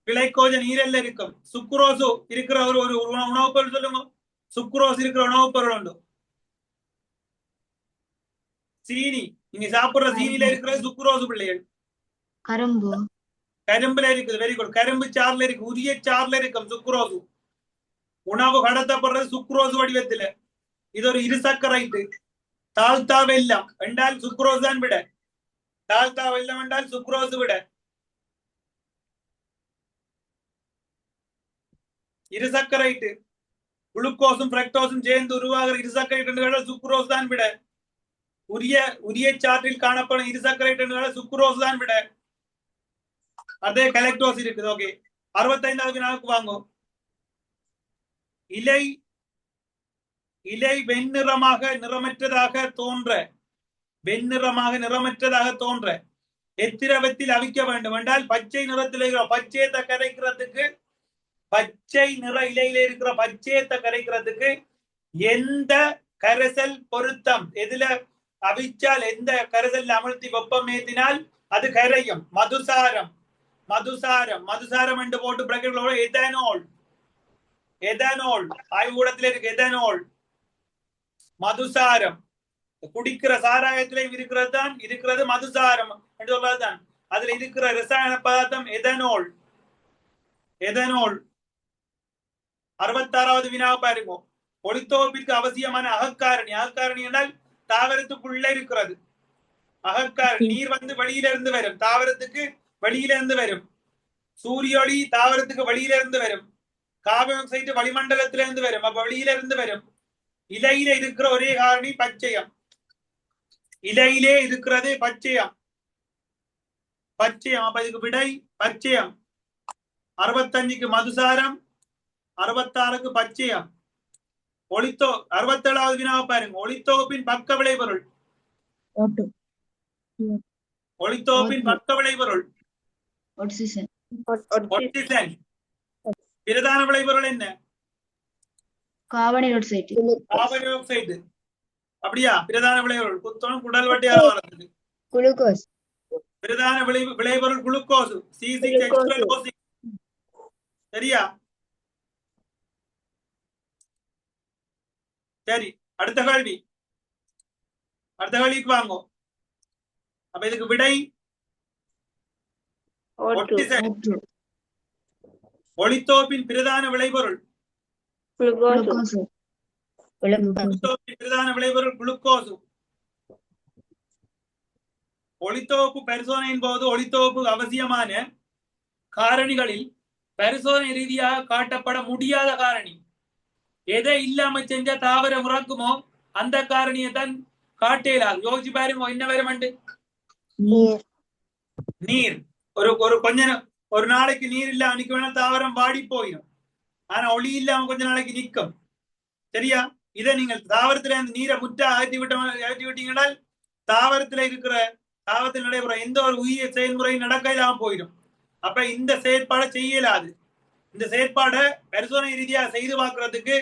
கிளைகோஜன் ஈரல்ல இருக்கும். சுக்ரோசு இருக்கிற ஒரு உணவுப் பொருள் சொல்லுங்க. சுக்ரோஸ் இருக்கிற உணவுப் பொருள் உண்டு. சீனி. நீங்க சாப்பிடுற சீனில இருக்கிற சுக்ரோசு பிள்ளைகள். கரும்பு. கரும்புல இருக்குது, வெரி குட். கரும்பு சாறுல இருக்கு, உரிய சாறுல இருக்கும் சுக்ரோசு. உணவு கடத்தப்படுறது சுக்ரோசு வடிவத்துல. இது ஒரு இருசக்கரைட்டு. தாழ்த்தா வெல்லம் என்றால் சுக்ரோஸ் தான் விட. தாழ்த்தா வெல்லம் என்றால் சுக்ரோஸ் விட. இருசக்கரைட்டு குளுக்கோஸும் பிரக்டோஸும் சேர்ந்து உருவாகிற இருசக்கரைட்டு சுக்ரோஸ் தான் விட. உரிய சாற்றில் காணப்படும் இருசக்கரைட்டு சுக்ரோஸ் தான் விட. அதே கலெக்டோஸ் இருக்குது. ஓகே, 65வது வினாவுக்கு வாங்கும். இலை நிறமற்றதாக தோன்ற எத்திரவத்தில் அவிக்க வேண்டும் என்றால் பச்சை நிறத்தில் இருக்கிற பச்சையத்தை கரைக்கிறதுக்கு, பச்சை நிற இலையில இருக்கிற பச்சையத்தை கரைக்கிறதுக்கு எந்த கரைசல் பொருத்தம், எதுல அவிச்சால் எந்த கரைசல் அமிழ்த்தி வெப்பம் ஏற்றினால் அது கரையும்? மதுசாரம் என்று போட்டு பிராக்கெட்ல எதனோல் ஆய்வுக்கூடத்தில் இருக்கு. எதனோல் மதுசாரம். குடிக்கிற சாராயத்திலையும் இருக்கிறது மதுசாரம் என்று சொல்றதுதான். அதுல இருக்கிற ரசாயன பதார்த்தம் எதனோல். 66வது வினாவை பாருங்க. ஒளித்தோப்பிற்கு அவசியமான அகக்காரணி என்றால் தாவரத்துக்குள்ள இருக்கிறது. அகக்காரணி நீர் வெளியில இருந்து வரும், தாவரத்துக்கு வெளியில இருந்து வரும். சூரிய ஒளி தாவரத்துக்கு வெளியில இருந்து வரும். கார்பன் ஆக்சைடு வளிமண்டலத்தில இருந்து வரும், அப்ப வெளியில இருந்து வரும். இலையில இருக்கிற ஒரே காரணி பச்சையம். இலையிலே இருக்கிறது பச்சையம். அப்ப இதுக்கு விடை பச்சையம். 65க்கு மதுசாரம், 66க்கு பச்சையம். 67வது வினாவை பாருங்க. ஒளித்தொகுப்பின் பக்க விளைபொருள். ஒட்சிசன். பிரதான விளைபொருள் என்ன? Carbon di oxide. அப்படியா? பிரதான விளைபொருள் குத்தணும் குடல் வட்டியால வரதுக்கு. குளுக்கோஸ். பிரதான விளைபொருள் குளுக்கோஸ். சரியா? சரி, அடுத்த கேள்விக்கு வாங்க. அப்ப இதுக்கு விடை ஒளித்தோப்பின் பிரதான விளைபொருள் குளுக்கோஸ். ஒளித்தொகுப்பு பரிசோதனையின் போது ஒளித்தொகுப்பு அவசியமான காரணிகளில் பரிசோதனை ரீதியாக காட்டப்பட முடியாத காரணி எதை இல்லாம செஞ்ச தாவரம் இறக்குமோ அந்த காரணியை தான் காட்டேலாது. யோசிச்சு பாருங்க, என்ன வரும்? நீர். ஒரு நாளைக்கு நீர் இல்லாம நிக்க வேணா தாவரம் வாடி போயிடும். ஆனா ஒளி இல்லாம கொஞ்ச நாளைக்கு நிற்கும். சரியா? இதை நீங்கள் தாவரத்துல அந்த நீரை முற்றா அகற்றி விட்டீங்கன்னா தாவரத்தில் நடைபெற எந்த ஒரு உயிர் செயல்முறையும் நடக்க இல்லாம போயிடும். அப்ப இந்த செயற்பாடை செய்யலாது. இந்த செயற்பாடை பரிசோதனை ரீதியாக செய்து பார்க்கறதுக்கு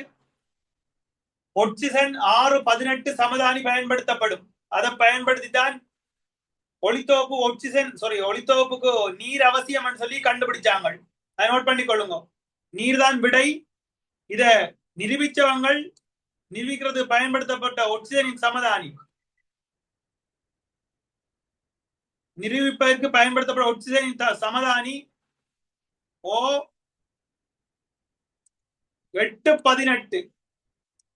ஒட்சிசன் 618 சமதானி பயன்படுத்தப்படும். அதை பயன்படுத்தித்தான் ஒளித்தொகுப்புக்கு நீர் அவசியம் சொல்லி கண்டுபிடிச்சாங்க. அதை நோட் பண்ணி கொள்ளுங்க. நீர் தான் விடை. இத நிரூபிக்கிறது பயன்படுத்தப்பட்ட ஒட்சிசனின் சமதானி. நிரூபிப்பதற்கு பயன்படுத்தப்பட்ட ஒட்சிசனின் சமதானி O818.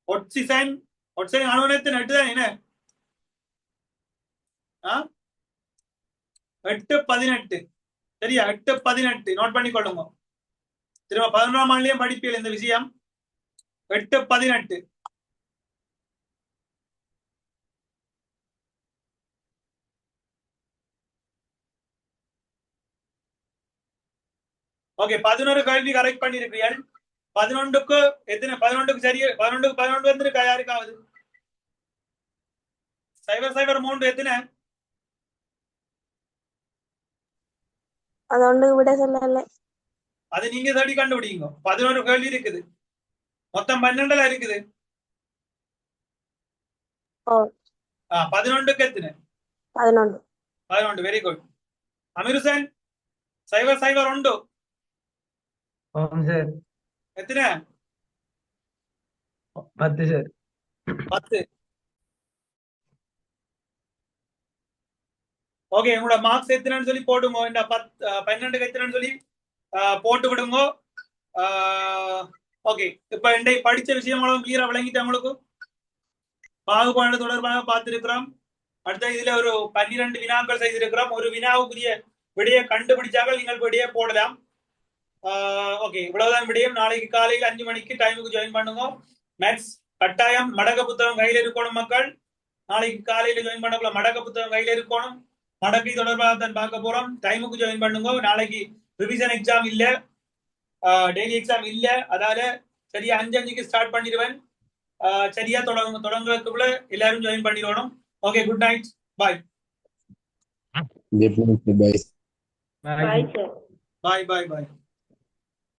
ஒட்சிசன் அணுவனத்தின் 8 தான் என்ன? 818. சரியா? 818 நோட் பண்ணி கொள்ளுங்க. திரும்ப 11ஆம் ஆண்டுலயும் படிப்பியல் இந்த விஷயம். 818. ஓகே, 11 கேள்வி கரெக்ட் பண்ணிருக்கீர்கள். 11க்கு எத்தனை? 11க்கு சரி. 11 வந்து யாருக்காவது 003 எத்தனை? அது ஒண்ணுக்கு விட சொல்லல. அது நீங்க தேடி கண்டுபிடிங்க. 11 கேள்வி இருக்குது, மொத்தம் 12 இருக்குது. 11க்கு எத்தனை? 11. Very good. அமீருசன் 002 எத்தனை? 10 சார். 10. ஓகே, உங்களோட மார்க்ஸ் எத்தனைன்னு சொல்லி போடுங்க. இந்த 12க்கு எத்தனைன்னு சொல்லி போட்டு விடுங்க. ஓகே, இப்ப இன்றைக்கு படிச்ச விஷயம் கிளியரா விளங்கிட்டு உங்களுக்கு பாகுபாடு தொடர்பாக பார்த்திருக்கிறோம். அடுத்த இதுல ஒரு 12 வினாக்கள் செய்திருக்கிறோம். ஒரு வினாவுக்குரிய விடையை கண்டுபிடிச்சாக நீங்கள் விடையை போடலாம். ஓகே, இவ்வளவுதான் விடயம். நாளைக்கு காலையில் 5 மணிக்கு டைமுக்கு ஜாயின் பண்ணுங்க. மேக்ஸ் கட்டாயம் மடக்க புத்தகம் கையில இருக்கணும் மக்கள். நாளைக்கு காலையில ஜாயின் பண்ணக்குள்ள மடக்க புத்தகம் கையில இருக்கணும். மடக்கை தொடர்பாக தான் பார்க்க போறோம். டைமுக்கு ஜாயின் பண்ணுங்க. நாளைக்கு ரிவிஷன் எக்ஸாம் இல்ல, டெய்லி எக்ஸாம் இல்ல. அதால சரியா 5:05க்கு ஸ்டார்ட் பண்ணிடுவேன். சரியா தொடங்குறதுக்குள்ள எல்லாரும் ஜாயின் பண்ணிடணும். ஓகே, குட் நைட், பாய். Good night, bye. Bye, sir. பாய் பாய் பாய்.